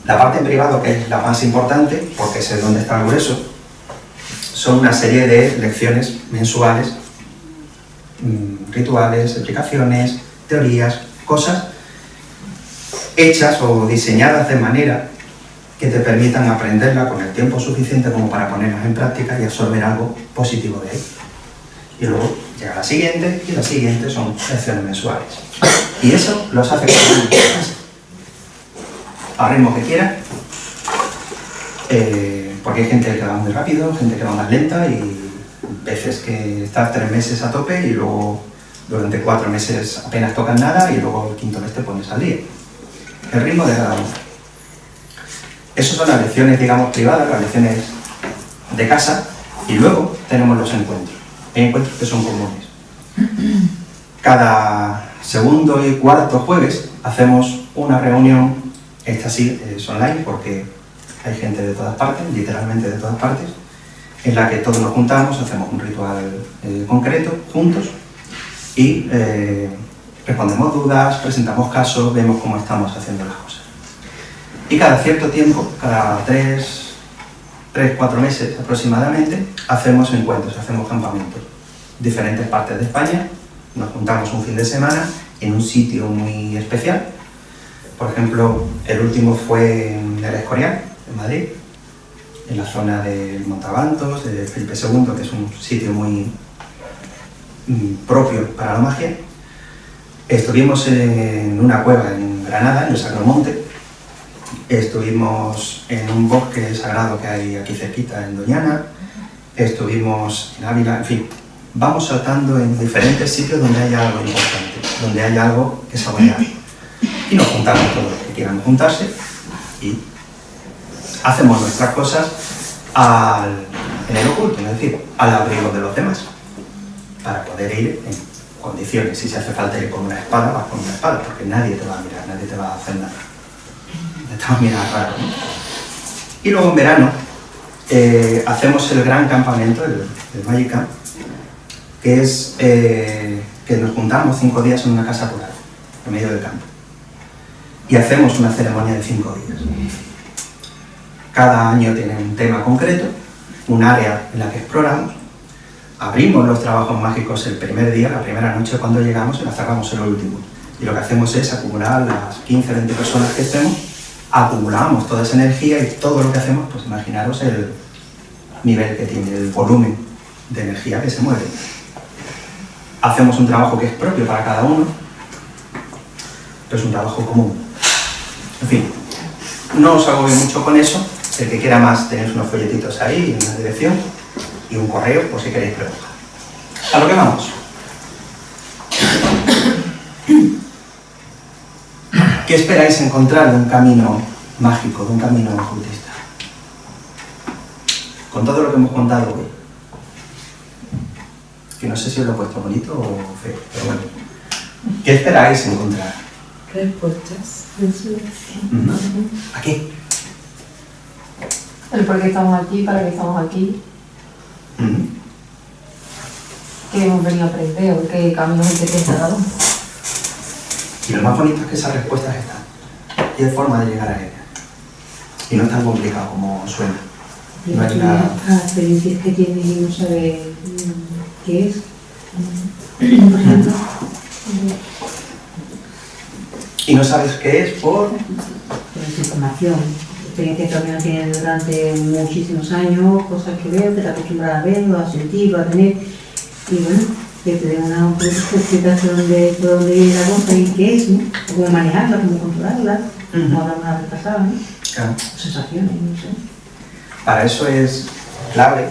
La parte en privado, que es la más importante, porque es donde está el grueso, son una serie de lecciones mensuales, rituales, explicaciones, teorías, cosas hechas o diseñadas de manera que te permitan aprenderla con el tiempo suficiente como para ponerlas en práctica y absorber algo positivo de ahí. Y luego llega la siguiente y la siguiente son lecciones mensuales. Y eso los hace cada uno en casa, al ritmo que quiera, porque hay gente que va muy rápido, gente que va más lenta y veces que estás 3 meses a tope y luego durante 4 meses apenas tocas nada y luego el 5º mes te pones al día. El ritmo de cada uno. Esas son las lecciones, digamos, privadas, las lecciones de casa, y luego tenemos los encuentros. Hay encuentros que son comunes. Cada segundo y cuarto jueves hacemos una reunión, esta sí es online porque hay gente de todas partes, literalmente de todas partes, en la que todos nos juntamos, hacemos un ritual concreto, juntos, y respondemos dudas, presentamos casos, vemos cómo estamos haciendo las cosas. Y cada cierto tiempo, cada 3-4 meses aproximadamente, hacemos encuentros, hacemos campamentos. Diferentes partes de España, nos juntamos un fin de semana en un sitio muy especial. Por ejemplo, el último fue en el Escorial, en Madrid, en la zona del Montabantos, de Felipe II, que es un sitio muy propio para la magia. Estuvimos en una cueva en Granada, en el Sacromonte. Estuvimos en un bosque sagrado que hay aquí cerquita, en Doñana. Estuvimos en Ávila, en fin. Vamos saltando en diferentes sitios donde haya algo importante, donde haya algo que saborear. Y nos juntamos todos los que quieran juntarse y hacemos nuestras cosas en el oculto, es decir, al abrigo de los demás, para poder ir en condiciones. Si se hace falta ir con una espada, vas con una espada, porque nadie te va a mirar, nadie te va a hacer nada. Te va a mirar raro, ¿no? Y luego en verano hacemos el gran campamento, el Magic Camp, que es que nos juntamos 5 días en una casa rural, en medio del campo. Y hacemos una ceremonia de 5 días. Cada año tiene un tema concreto, un área en la que exploramos. Abrimos los trabajos mágicos el primer día, la primera noche cuando llegamos, y la cerramos el último. Y lo que hacemos es acumular las 15-20 personas que estemos, acumulamos toda esa energía y todo lo que hacemos, pues imaginaros el nivel que tiene, el volumen de energía que se mueve. Hacemos un trabajo que es propio para cada uno, pero es un trabajo común. En fin, no os agobio mucho con eso. El que quiera más, tenéis unos folletitos ahí en una dirección y un correo por si queréis preguntar. A lo que vamos. ¿Qué esperáis encontrar de un camino mágico, de un camino ocultista? Con todo lo que hemos contado hoy. Que no sé si os lo he puesto bonito o feo, pero bueno. ¿Qué esperáis encontrar? Respuestas. ¿A qué? El por qué estamos aquí, para qué estamos aquí, qué hemos venido a aprender o qué camino es el que tiene cada uno. Y lo más bonito es que esas respuestas están. Y hay forma de llegar a ellas. Y no es tan complicado como suena. Y No las hay nada. experiencias que tienes y no sabes qué es. Por ejemplo, Y no sabes qué es por... pues información, experiencias que también tienes durante muchísimos años, cosas que veo, que te acostumbras a ver, a sentir, a tener, y bueno, que te den una explicación de por dónde viene la cosa y qué es, ¿no? Cómo manejarla, cómo controlarla, como hablamos la vez pasada, ¿no? Claro. Sensaciones, no sé. Para eso es clave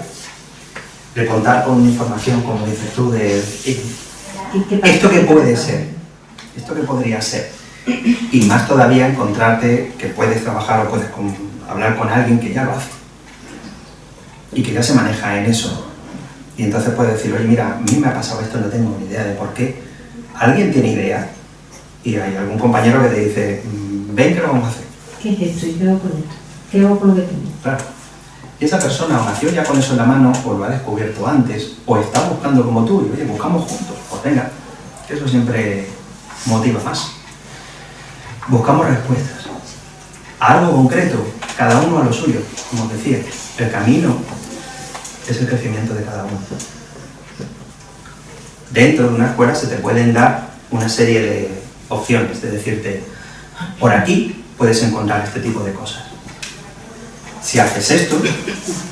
de contar con información, como dices tú, de ¿Qué pasa? esto que puede ser, esto que podría ser. Y más todavía encontrarte que puedes trabajar o puedes hablar con alguien que ya lo hace y que ya se maneja en eso. Y entonces puedes decir, oye, mira, a mí me ha pasado esto, no tengo ni idea de por qué. ¿Alguien tiene idea? Y hay algún compañero que te dice, ven que lo vamos a hacer. ¿Qué es esto? ¿Y qué hago con esto? ¿Qué hago con lo que tengo? Claro. Y esa persona o nació ya con eso en la mano, o lo ha descubierto antes, o está buscando como tú, y oye, buscamos juntos, pues venga, que eso siempre motiva más. Buscamos respuestas a algo concreto, cada uno a lo suyo, como os decía. El camino es el crecimiento de cada uno. Dentro de una escuela se te pueden dar una serie de opciones, de decirte, por aquí puedes encontrar este tipo de cosas. Si haces esto,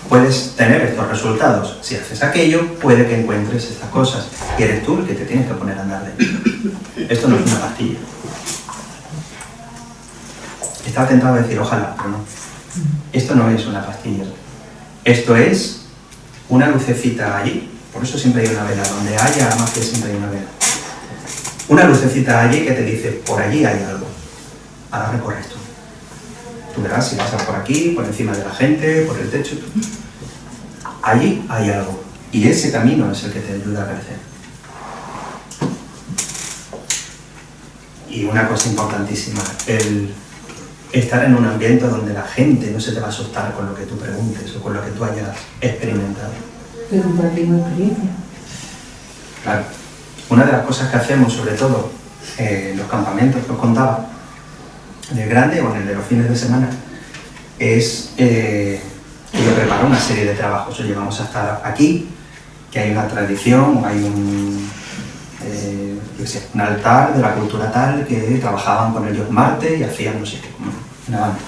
puedes tener estos resultados. Si haces aquello, puede que encuentres estas cosas. Y eres tú el que te tienes que poner a andar de ello. Esto no es una pastilla. Estaba tentado a decir, ojalá, pero no. Esto no es una pastilla. Esto es una lucecita allí. Por eso siempre hay una vela. Donde haya magia siempre hay una vela. Una lucecita allí que te dice, por allí hay algo. Ahora recorres tú. Tú verás si pasas por aquí, por encima de la gente, por el techo. Allí hay algo. Y ese camino es el que te ayuda a crecer. Y una cosa importantísima, el estar en un ambiente donde la gente no se te va a asustar con lo que tú preguntes o con lo que tú hayas experimentado. Que compartimos experiencia. Claro. Una de las cosas que hacemos, sobre todo en los campamentos que os contaba, en el grande o en el de los fines de semana, es que yo preparo una serie de trabajos. Oye, vamos a estar aquí, que hay una tradición, hay un altar de la cultura tal, que trabajaban con el dios Marte y hacían no sé qué, una banda.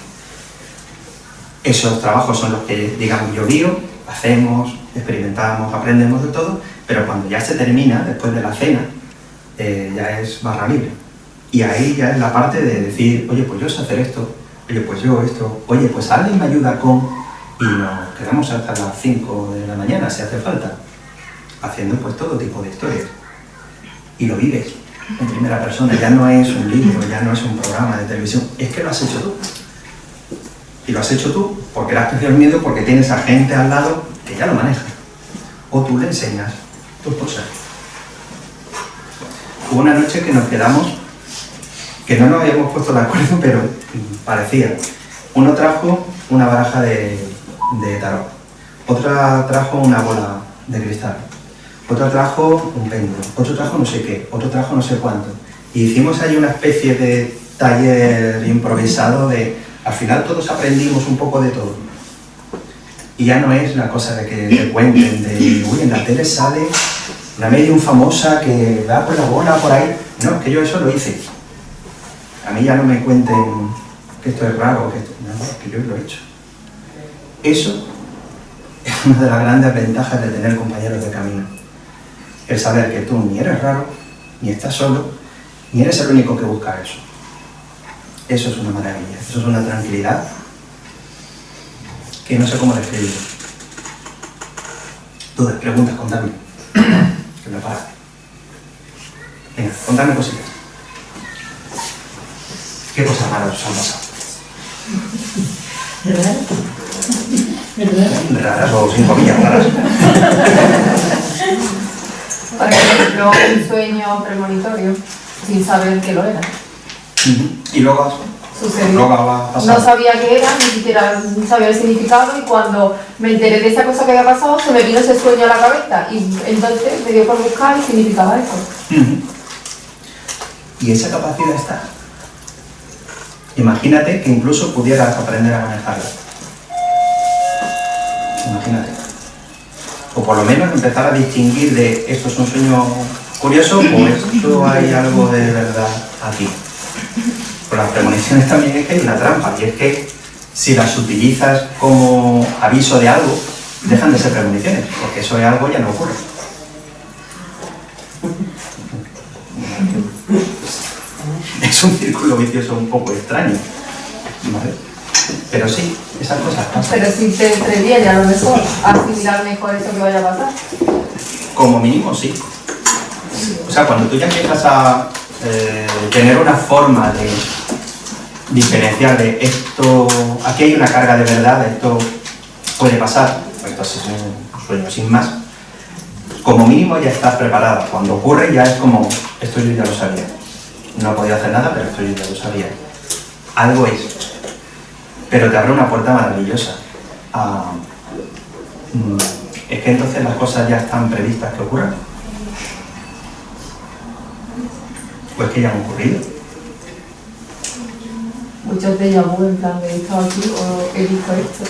Esos trabajos son los que, digamos, yo guío, hacemos, experimentamos, aprendemos de todo, pero cuando ya se termina, después de la cena, ya es barra libre. Y ahí ya es la parte de decir, oye, pues yo sé hacer esto, oye, pues yo esto, oye, pues alguien me ayuda con... Y nos quedamos hasta las 5 de la mañana, si hace falta, haciendo pues todo tipo de historias. Y lo vives en primera persona, ya no es un libro, ya no es un programa de televisión, es que lo has hecho tú. Y lo has hecho tú porque le has perdido el miedo, porque tienes a gente al lado que ya lo maneja. O tú le enseñas tus cosas. Hubo una noche que nos quedamos, que no nos habíamos puesto de acuerdo, pero parecía. Uno trajo una baraja de tarot, otra trajo una bola de cristal, otro trajo un péndulo, otro trajo no sé qué, otro trajo no sé cuánto. Y hicimos ahí una especie de taller improvisado de, al final todos aprendimos un poco de todo. Y ya no es la cosa de que te cuenten, de, uy, en la tele sale una medium famosa que da por la bola por ahí. No, es que yo eso lo hice. A mí ya no me cuenten que esto es raro, que esto... No, es que yo lo he hecho. Eso es una de las grandes ventajas de tener compañeros de camino. El saber que tú ni eres raro, ni estás solo, ni eres el único que busca eso. Eso es una maravilla, eso es una tranquilidad que no sé cómo describirlo. Dudas, preguntas, contadme. Que me para. Venga, contadme cositas. ¿Qué cosas raras os han pasado? Raras o sin comillas, raras. Por ejemplo, un sueño premonitorio sin saber que lo era. Y luego sucedió. Luego ha pasado. No sabía qué era, ni siquiera sabía el significado, y cuando me enteré de esa cosa que había pasado, se me vino ese sueño a la cabeza, y entonces me dio por buscar y significaba eso. Y esa capacidad está. Imagínate que incluso pudieras aprender a manejarla. Imagínate. O por lo menos empezar a distinguir de esto es un sueño curioso o esto hay algo de verdad aquí. Con las premoniciones también es que hay una trampa, y es que si las utilizas como aviso de algo, dejan de ser premoniciones, porque eso es algo ya no ocurre. Es un círculo vicioso un poco extraño, ¿vale? Pero sí, esas cosas pasan. Pero si te previene a lo mejor a asimilar mejor eso que vaya a pasar. Como mínimo sí. O sea, cuando tú ya empiezas a tener una forma de diferenciar de esto, aquí hay una carga de verdad, esto puede pasar, esto es un sueño sin más, como mínimo ya estás preparada. Cuando ocurre ya es como, esto yo ya lo sabía. No podía hacer nada, pero esto yo ya lo sabía. Algo es. Pero te abre una puerta maravillosa. Es que entonces las cosas ya están previstas que ocurran. Pues que ya han ocurrido. Muchos déjà vu, en plan de he estado aquí o he visto esto.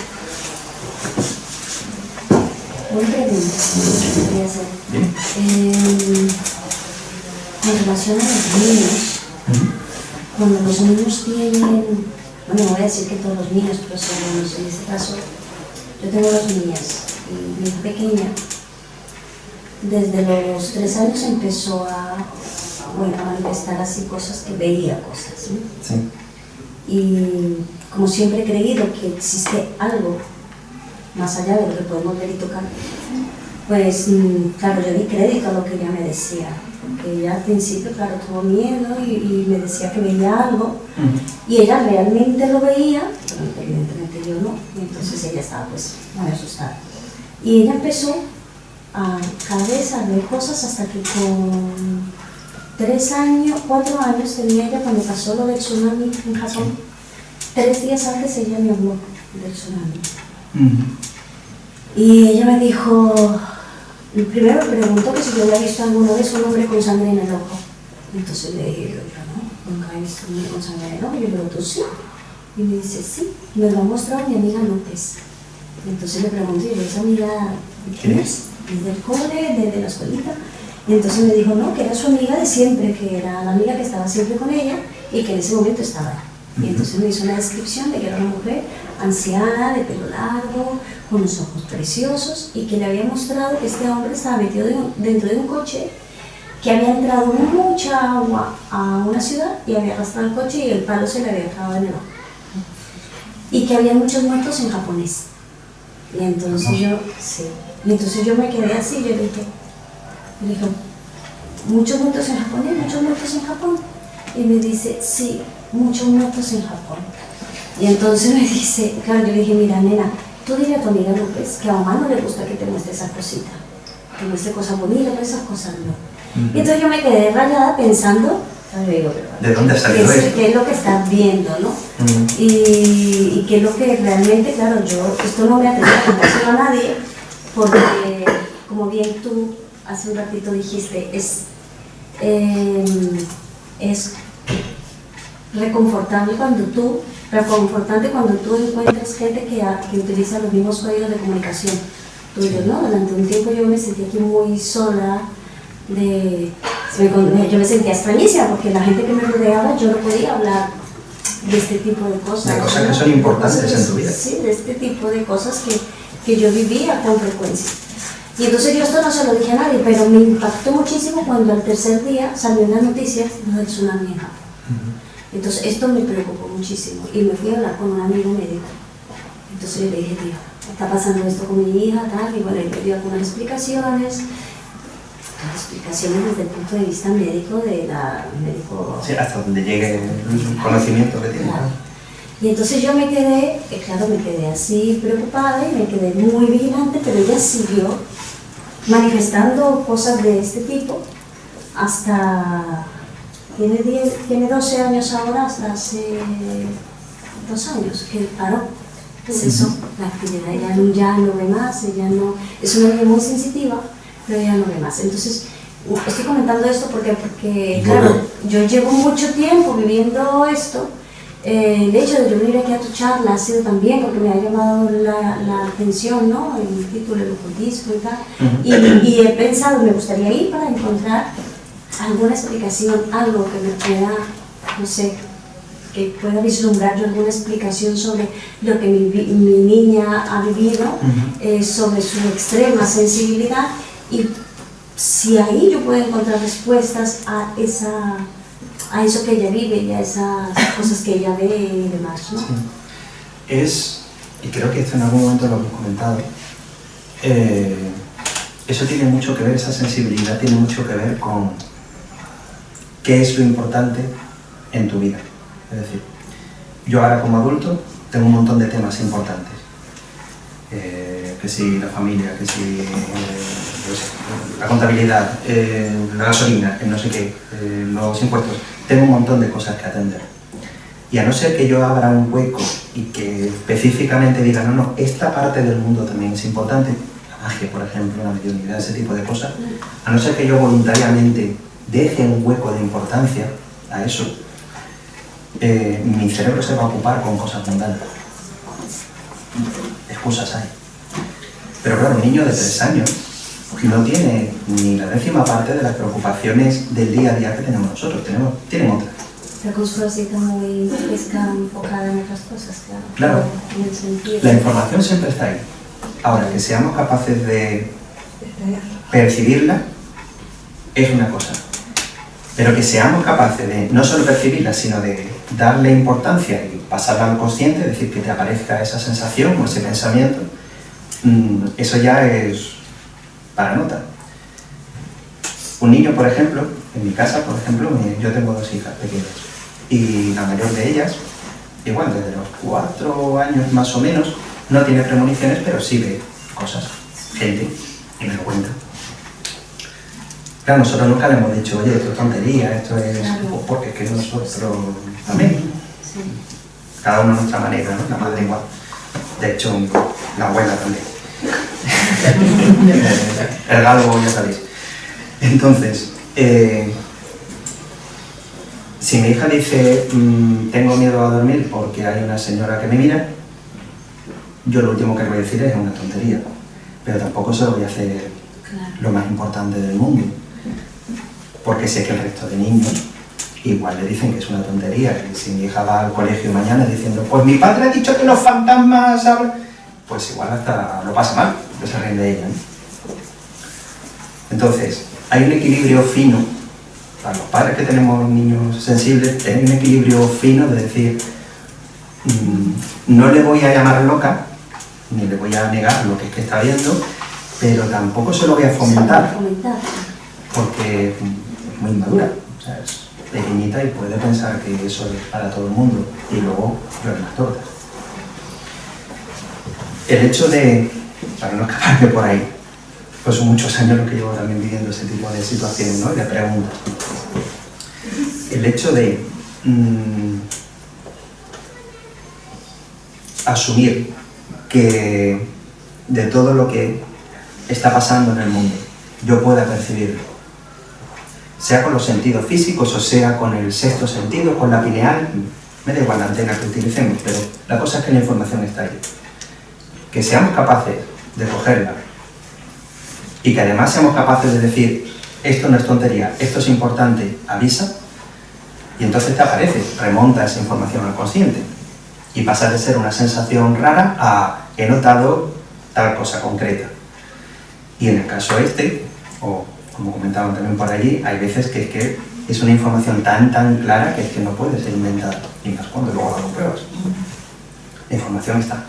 Una pregunta que quería hacer. En relación a los niños, cuando los niños tienen, bueno, voy a decir que todos los niños, pero son algunos, en este caso, yo tengo dos niñas, y mi hija pequeña, desde los 3 años empezó a manifestar así cosas, que veía cosas, ¿no? Sí. Y como siempre he creído que existe algo más allá de lo que podemos ver y tocar, pues claro, yo di crédito a lo que ella me decía, porque ella al principio, claro, tuvo miedo y me decía que veía algo, y ella realmente lo veía, pero evidentemente yo no, y entonces ella estaba pues muy asustada. Y ella empezó a cada vez a ver cosas hasta que con 4 años tenía ella cuando pasó lo del tsunami en Japón. 3 días antes ella me habló del tsunami. Y ella me dijo, primero me preguntó que si yo había visto alguna vez un hombre con sangre en el ojo. Entonces le dije, yo no, nunca he visto un hombre con sangre en el ojo. Y yo, pero tú sí. Y me dice, sí, me lo ha mostrado mi amiga López. Entonces le pregunté, ¿y esa amiga quién es? ¿Es del cole, de la escuelita? Y entonces me dijo, no, que era su amiga de siempre, que era la amiga que estaba siempre con ella y que en ese momento estaba ahí. Y entonces me hizo una descripción de que era una mujer anciana, de pelo largo, con los ojos preciosos, y que le había mostrado que este hombre estaba metido dentro de un coche, que había entrado mucha agua a una ciudad y había arrastrado el coche y el palo se le había clavado en el ojo. Y que había muchos muertos en japonés. Y entonces yo me quedé así, yo dije, ¿muchos muertos en japonés? ¿Muchos muertos en Japón? Y me dice, sí, muchos muertos en Japón. Y entonces me dice, claro, yo le dije, mira, nena, tú dile a tu amiga López que a mamá no le gusta que te muestre esa cosita, que muestre cosas bonitas, pero esas cosas no. Y entonces yo me quedé rayada pensando, ¿de dónde ha salido esto? ¿Qué es lo que estás viendo, no? Y qué es lo que realmente, claro, yo esto no me atrevo a contárselo a nadie, porque como bien tú hace un ratito dijiste, es reconfortante cuando tú encuentras gente que utiliza los mismos códigos de comunicación tuyos, ¿no? Durante un tiempo yo me sentí aquí muy sola, yo me sentía extrañísima porque la gente que me rodeaba yo no podía hablar de este tipo de cosas. De cosas que son importantes en tu vida. Sí, de este tipo de cosas que yo vivía con frecuencia. Y entonces yo esto no se lo dije a nadie, pero me impactó muchísimo cuando al tercer día salió en las noticias lo del tsunami en Japón. Entonces esto me preocupó muchísimo y me fui a hablar con un amigo médico. Entonces yo le dije, tío, está pasando esto con mi hija, tal, y bueno, él me dio algunas explicaciones desde el punto de vista médico Sí, hasta donde llegue el conocimiento que tiene. Claro. Y entonces yo me quedé así preocupada y me quedé muy vigilante, pero ella siguió manifestando cosas de este tipo hasta tiene 12 años ahora, hasta hace 2 años que paró. Pues eso, la actividad, ella ya no ve más, ella no, es una niña muy sensitiva, pero ella no ve más. Entonces, estoy comentando esto porque claro, yo llevo mucho tiempo viviendo esto. El hecho de yo venir aquí a tu charla ha sido también porque me ha llamado la atención, ¿no? El título, el ocultismo y tal. Y he pensado, me gustaría ir para encontrar alguna explicación, algo que me pueda, no sé, que pueda vislumbrar yo alguna explicación sobre lo que mi niña ha vivido, sobre su extrema sensibilidad, y si ahí yo puedo encontrar respuestas a eso que ella vive y a esas cosas que ella ve y demás, ¿no? Sí. Y creo que esto en algún momento lo hemos comentado, eso tiene mucho que ver, esa sensibilidad tiene mucho que ver con qué es lo importante en tu vida. Es decir, yo ahora como adulto tengo un montón de temas importantes, que si la familia, que si la contabilidad, la gasolina, el no sé qué, los impuestos, tengo un montón de cosas que atender. Y a no ser que yo abra un hueco y que específicamente diga, no, esta parte del mundo también es importante, la magia, por ejemplo, la mediunidad, ese tipo de cosas, a no ser que yo voluntariamente deje un hueco de importancia a eso, mi cerebro se va a ocupar con cosas mundanas. Excusas hay. Pero claro, un niño de 3 años no tiene ni la 10ª parte de las preocupaciones del día a día que tenemos nosotros, tienen otras. La consulta está muy enfocada en otras cosas, claro. Claro, en el sentido. la información siempre está ahí. Ahora, que seamos capaces de percibirla es una cosa. Pero que seamos capaces de no solo percibirla, sino de darle importancia y pasarla al consciente, es decir, que te aparezca esa sensación o ese pensamiento, eso ya es para nota. Un niño, por ejemplo, en mi casa, por ejemplo, yo tengo 2 hijas pequeñas y la mayor de ellas, igual desde los 4 años más o menos, no tiene premoniciones, pero sí ve cosas, gente, y me lo cuenta. Claro, nosotros nunca le hemos dicho, oye, esto es tontería, esto es... Claro. Porque es que nosotros también. Sí. Cada uno a nuestra manera, ¿no? La madre igual. De hecho, la abuela también. El galgo, ya sabéis. Entonces, si mi hija dice, tengo miedo a dormir porque hay una señora que me mira, yo lo último que le voy a decir es una tontería. Pero tampoco se lo voy a hacer lo más importante del mundo. Porque sé que el resto de niños igual le dicen que es una tontería. Y si mi hija va al colegio mañana diciendo, pues mi padre ha dicho que los fantasmas hablan, pues igual hasta lo pasa mal, que se ríen de ella, ¿no? Entonces, hay un equilibrio fino, para los padres que tenemos niños sensibles, hay un equilibrio fino de decir, no le voy a llamar loca, ni le voy a negar lo que es que está viendo, pero tampoco se lo voy a fomentar, porque es muy inmadura, o sea, es pequeñita y puede pensar que eso es para todo el mundo, y luego llueven las tortas. El hecho de, para no escaparme por ahí, pues son muchos años los que llevo también viviendo ese tipo de situaciones, ¿no? Y de preguntas. El hecho de asumir que de todo lo que está pasando en el mundo yo pueda percibirlo, sea con los sentidos físicos o sea con el 6º sentido, con la pineal, me da igual la antena que utilicemos, pero la cosa es que la información está ahí. Que seamos capaces de cogerla y que además seamos capaces de decir, esto no es tontería, esto es importante, avisa, y entonces te aparece, remonta esa información al consciente y pasa de ser una sensación rara a he notado tal cosa concreta. Y en el caso este, o como comentaban también por allí, hay veces que es una información tan clara que es que no puede ser inventada, y más cuando luego la compruebas. La información está.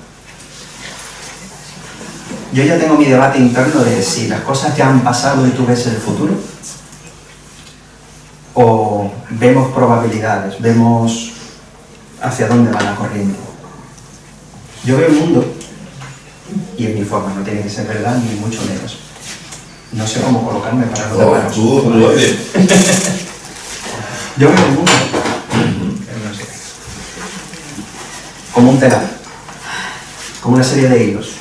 Yo ya tengo mi debate interno de si las cosas ya han pasado y tú ves el futuro, o vemos probabilidades, vemos hacia dónde va la corriente. Yo veo el mundo, y es mi forma, no tiene que ser verdad ni mucho menos. No sé cómo colocarme para no taparos. Yo veo el mundo como un telar, como una serie de hilos.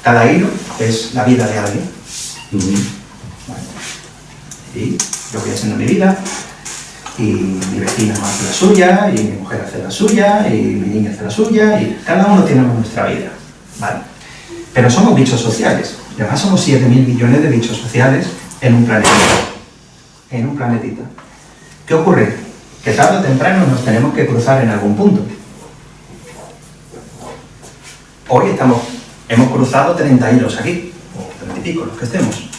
Cada hilo es la vida de alguien. Bueno, y yo voy haciendo mi vida, y mi vecina hace la suya, y mi mujer hace la suya, y mi niña hace la suya, y cada uno tiene nuestra vida. ¿Vale? Pero somos bichos sociales. Y además somos 7.000 millones de bichos sociales en un planetita. En un planetita. ¿Qué ocurre? Que tarde o temprano nos tenemos que cruzar en algún punto. Hoy hemos cruzado 30 hilos aquí, o 30 y pico, los que estemos,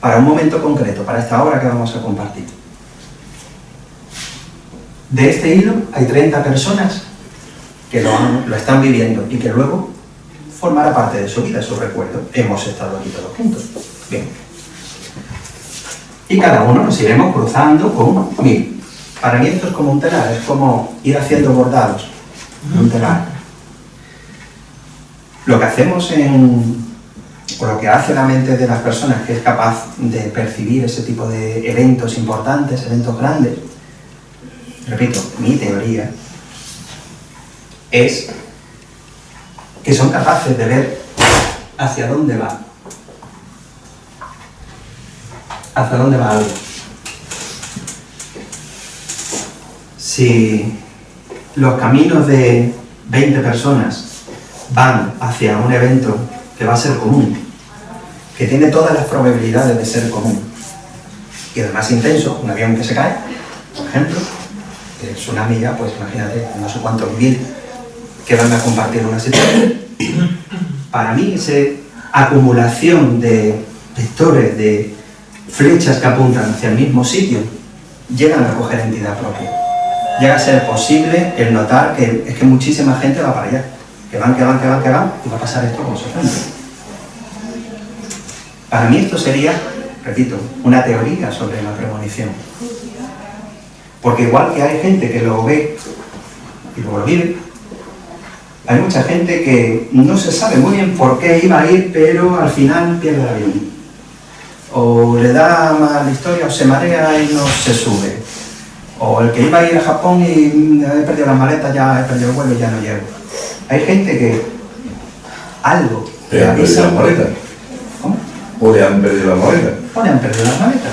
para un momento concreto, para esta obra que vamos a compartir. De este hilo hay 30 personas que lo están viviendo y que luego formará parte de su vida, su recuerdo. Hemos estado aquí todos juntos. Bien. Y cada uno nos iremos cruzando con... Mira, para mí esto es como un telar, es como ir haciendo bordados. Un telar. Lo que hacemos o lo que hace la mente de las personas que es capaz de percibir ese tipo de eventos importantes, eventos grandes, repito, mi teoría, es que son capaces de ver hacia dónde va. Hacia dónde va algo. Si los caminos de 20 personas van hacia un evento que va a ser común, que tiene todas las probabilidades de ser común, y además intenso, un avión que se cae, por ejemplo, el tsunami ya, pues imagínate, no sé cuántos mil que van a compartir una situación. Para mí, esa acumulación de vectores, de flechas que apuntan hacia el mismo sitio, llegan a coger entidad propia. Llega a ser posible el notar que es que muchísima gente va para allá. Que van, y va a pasar esto con sorpresa. Para mí esto sería, repito, una teoría sobre la premonición. Porque igual que hay gente que lo ve y luego lo vive, hay mucha gente que no se sabe muy bien por qué iba a ir, pero al final pierde el avión. O le da mala historia, o se marea y no se sube. O el que iba a ir a Japón y he perdido las maletas, ya he perdido el vuelo y ya no llego. Hay gente que algo le avisa. ¿Cómo? O le han perdido las maletas. O le han perdido las maletas.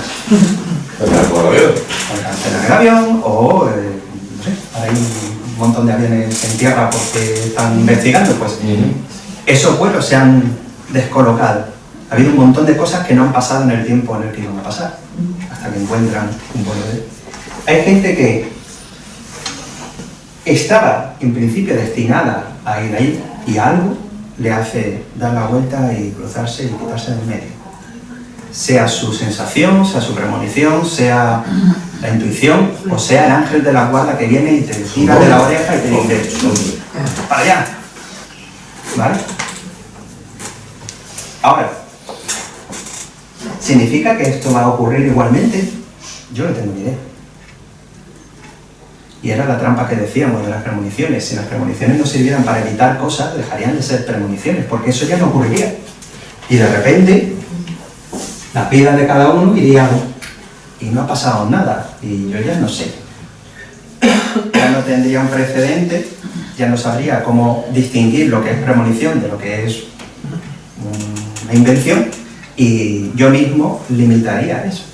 O le cancelan el avión, o no sé, hay un montón de aviones en tierra porque están investigando, pues esos vuelos se han descolocado. Ha habido un montón de cosas que no han pasado en el tiempo en el que iban a pasar, hasta que encuentran un vuelo de... Hay gente que estaba en principio destinada a ir ahí y algo le hace dar la vuelta y cruzarse y quitarse del medio. Sea su sensación, sea su premonición, sea la intuición, o sea el ángel de la guarda que viene y te tira de la oreja y te dice para allá. ¿Vale? Ahora, ¿significa que esto va a ocurrir igualmente? Yo no tengo ni idea. Y era la trampa que decíamos de las premoniciones. Si las premoniciones no sirvieran para evitar cosas, dejarían de ser premoniciones, porque eso ya no ocurriría. Y de repente, las vidas de cada uno irían, y no ha pasado nada, y yo ya no sé. Ya no tendría un precedente, ya no sabría cómo distinguir lo que es premonición de lo que es una invención, y yo mismo limitaría eso.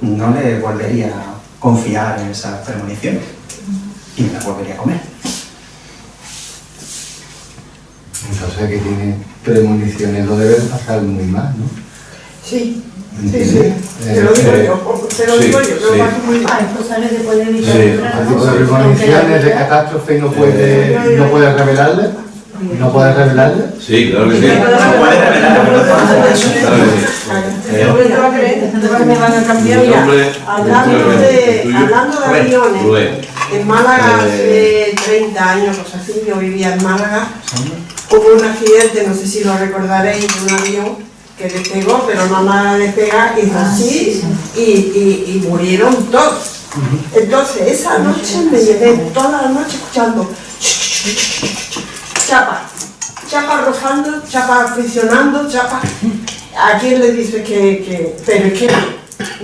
No le volvería a confiar en esas premoniciones y me las volvería a comer. Entonces que tiene premoniciones no deben pasar muy mal, ¿no? Sí, ¿entiendes? te lo digo yo, lo paso muy mal. Ah, esto sale después de mi Premoniciones de catástrofe no puede revelarle. ¿No puedes revelarle? Sí, claro que sí. No puede revelarle, pero no puede eso. Claro que sí. Te va a creer, me van a cambiar. Mira, hablando de aviones, en Málaga hace 30 años, cosas así, yo vivía en Málaga, hubo un accidente, no sé si lo recordaréis, de un avión que despegó, pero no nada de despegar, hizo así y murieron todos. Entonces, esa noche me llevé toda la noche escuchando chapa rozando, chapa friccionando, chapa. ¿A quién le dice que pero es que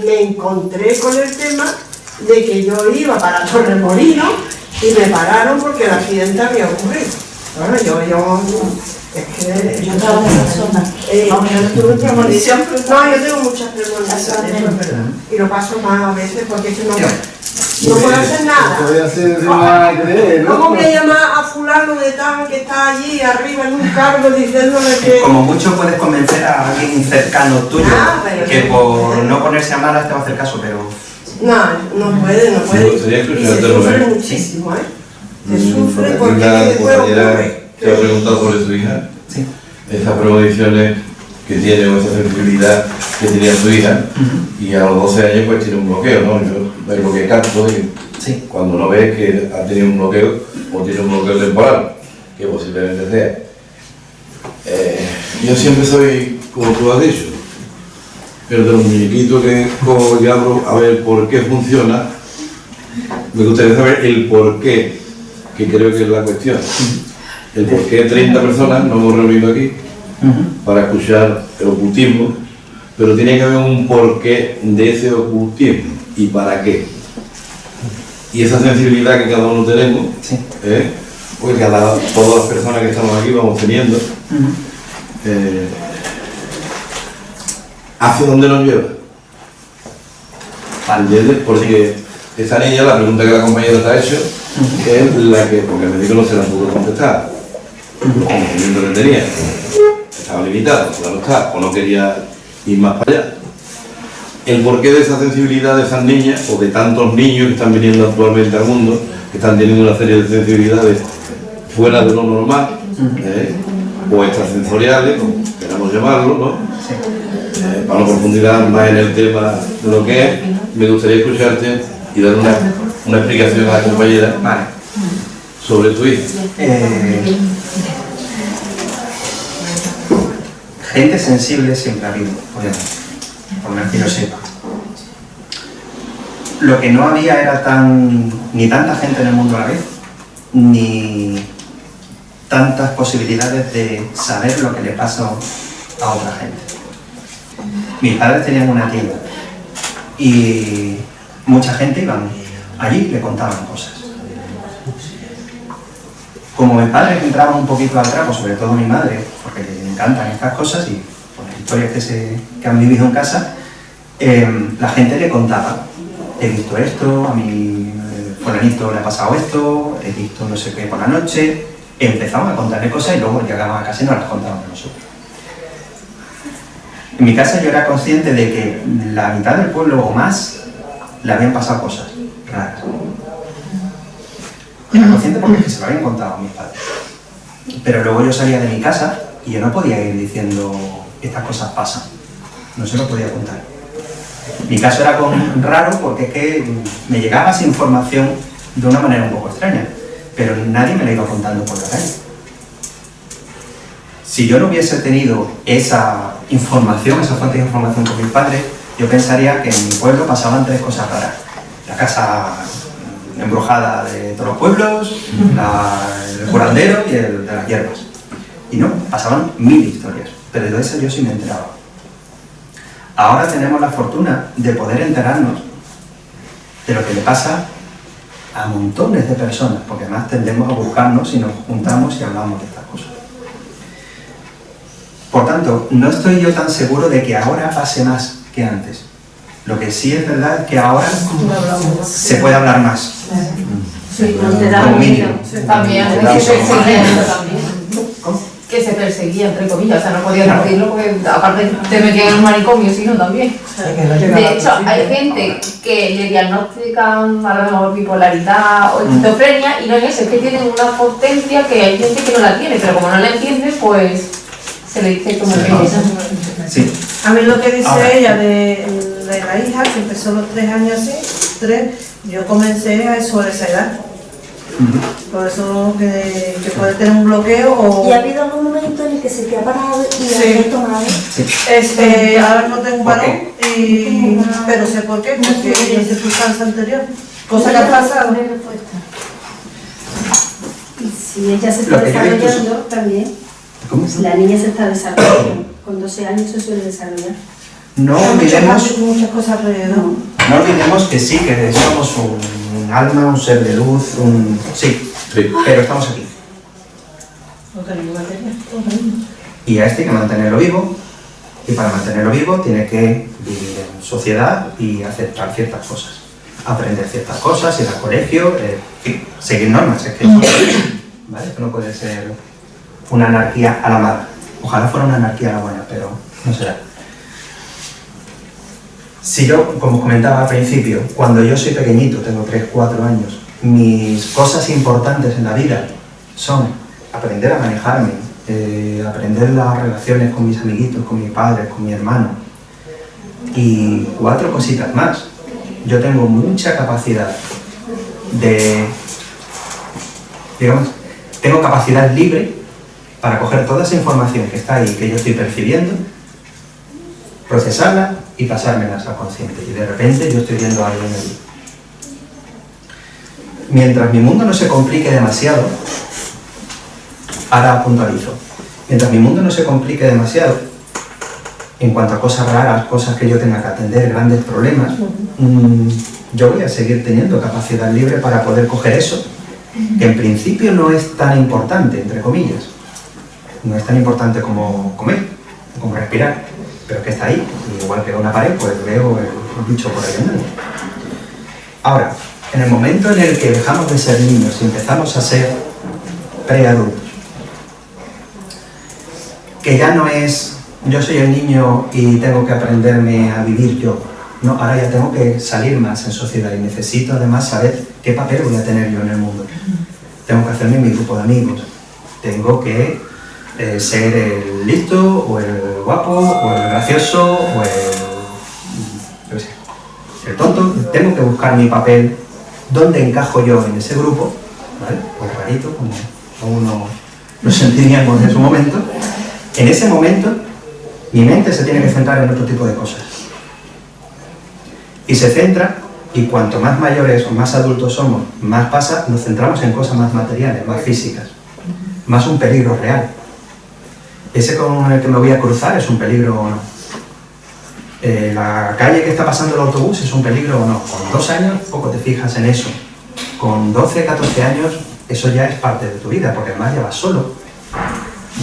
me encontré con el tema de que yo iba para Torremolinos y me pararon porque el accidente había ocurrido. Bueno, es que Yo trabajo en esa zona. vamos, yo no tuve premonición. No, yo tengo muchas premoniciones, eso es verdad. Y lo paso más a veces porque es que no puedo hacer nada. No puede hacer nada creer, ¿no? ¿Cómo voy a llamar a fulano de tal que está allí arriba en un cargo diciéndole que... Como mucho puedes convencer a alguien cercano tuyo que por no ponerse a malas te va a hacer caso, pero... No puede. Sí, sería Y se exclusión sufre de muchísimo, ¿eh? Se sufre Porque porque la después compañera ocurre. te ha preguntado sobre su hija. Sí. Esas premoniciones que tiene o esa sensibilidad que tenía su hija, y a los 12 años pues tiene un bloqueo, ¿no? Yo es lo que capto, y Sí. cuando no ves que ha tenido un bloqueo o tiene un bloqueo temporal, que posiblemente sea. Yo siempre soy, como tú has dicho, pero de los muñequitos que cojo y abro a ver por qué funciona, me gustaría saber el por qué, que creo que es la cuestión. El por qué 30 personas nos hemos reunido aquí para escuchar el ocultismo, pero tiene que haber un porqué de ese ocultismo y para qué. Y esa sensibilidad que cada uno tenemos, pues todas las personas que estamos aquí vamos teniendo, ¿hacia dónde nos lleva? ¿Entiendes? Porque esa niña, la pregunta que la compañera te ha hecho, es la que, porque el médico no se la pudo contestar, el conocimiento que tenía, estaba limitado, claro está, o no quería ir más para allá. El porqué de esa sensibilidad de esas niñas, o de tantos niños que están viniendo actualmente al mundo, que están teniendo una serie de sensibilidades fuera de lo normal, o extrasensoriales, como queramos llamarlo, ¿no? Para no profundizar más en el tema de lo que es, me gustaría escucharte y dar una explicación a la compañera sobre tu hija. Gente sensible siempre ha habido, por menos que yo sepa. Lo que no había era ni tanta gente en el mundo a la vez, ni tantas posibilidades de saber lo que le pasa a otra gente. Mis padres tenían una tienda y mucha gente iban allí y le contaban cosas. Como mis padres entraban un poquito al trapo, sobre todo mi madre, porque le encantan estas cosas y por las historias que han vivido en casa, la gente le contaba: he visto esto, a mi fulanito le ha pasado esto, he visto no sé qué por la noche. Empezaban a contarle cosas y luego llegaban a casa y no las contaban a nosotros. En mi casa yo era consciente de que la mitad del pueblo o más le habían pasado cosas raras. Era consciente porque es que se lo habían contado a mis padres. Pero luego yo salía de mi casa y yo no podía ir diciendo estas cosas pasan. No se lo podía contar. Mi caso era raro porque es que me llegaba esa información de una manera un poco extraña, pero nadie me la iba contando por la calle. Si yo no hubiese tenido esa información, esa fuente de información con mis padres, yo pensaría que en mi pueblo pasaban 3 cosas raras. La casa embrujada de todos los pueblos, el curandero y el de las hierbas. Y no, pasaban 1000 historias, pero de eso yo sí me enteraba. Ahora tenemos la fortuna de poder enterarnos de lo que le pasa a montones de personas, porque además tendemos a buscarnos y nos juntamos y hablamos de estas cosas. Por tanto, no estoy yo tan seguro de que ahora pase más que antes. Lo que sí es verdad es que ahora se puede hablar más. Sí, como mínimo. también, que se perseguía, que se perseguía, entre comillas, o sea, no podía decirlo porque aparte te metían en un manicomio, sino también. De hecho, hay gente que le diagnostican a lo mejor bipolaridad o esquizofrenia y no es eso, es que tienen una potencia que hay gente que no la tiene, pero como no la entiende, pues se le dice como que es. Sí. A ver lo que dice ella de la hija, que empezó los 3 años así, 3, yo comencé a eso a esa edad. Por eso que puede tener un bloqueo o... ¿Y ha habido algún momento en el que se te ha parado y Sí. has tomado? Ahora no tengo un varón, pero sé por qué, porque es de circunstancia anterior. Cosa que ha pasado. Y si ella se está desarrollando también, ¿Cómo? si la niña se está desarrollando, con 12 años se suele desarrollar. no olvidemos, muchas cosas alrededor. no olvidemos que sí, que somos un alma, un ser de luz, sí, pero estamos aquí. Y a este hay que mantenerlo vivo, y para mantenerlo vivo tiene que vivir en sociedad y aceptar ciertas cosas, aprender ciertas cosas, ir al colegio, en fin, seguir normas, es que eso, ¿vale? Esto no puede ser una anarquía a la mala. Ojalá fuera una anarquía a la buena, pero no será. Si yo, como comentaba al principio, cuando yo soy pequeñito, tengo 3, 4 años, mis cosas importantes en la vida son aprender a manejarme, aprender las relaciones con mis amiguitos, con mis padres, con mi hermano, y 4 cositas más. Yo tengo mucha capacidad digamos, tengo capacidad libre para coger toda esa información que está ahí, que yo estoy percibiendo, procesarla y pasármela al consciente. Y de repente yo estoy viendo algo en él. Mientras mi mundo no se complique demasiado, ahora puntualizo, mientras mi mundo no se complique demasiado, en cuanto a cosas raras, cosas que yo tenga que atender, grandes problemas, yo voy a seguir teniendo capacidad libre para poder coger eso, que en principio no es tan importante, entre comillas. No es tan importante como comer, como respirar, pero que está ahí, y igual que una pared, pues veo el bicho por ahí andando. Ahora, en el momento en el que dejamos de ser niños y empezamos a ser preadultos, que ya no es yo soy el niño y tengo que aprenderme a vivir yo, no, ahora ya tengo que salir más en sociedad y necesito además saber qué papel voy a tener yo en el mundo. Tengo que hacerme mi grupo de amigos, tengo que ser el listo, o el guapo, o el gracioso, o el tonto. Tengo que buscar mi papel, dónde encajo yo en ese grupo, ¿vale? Pues rarito, como uno lo sentiríamos en su momento. En ese momento, mi mente se tiene que centrar en otro tipo de cosas. Y se centra, y cuanto más mayores o más adultos somos, más pasa, nos centramos en cosas más materiales, más físicas, más un peligro real. ¿Ese con el que me voy a cruzar es un peligro o no? ¿La calle que está pasando el autobús es un peligro o no? Con 2 años poco te fijas en eso. Con 12, 14 años eso ya es parte de tu vida, porque además ya vas solo.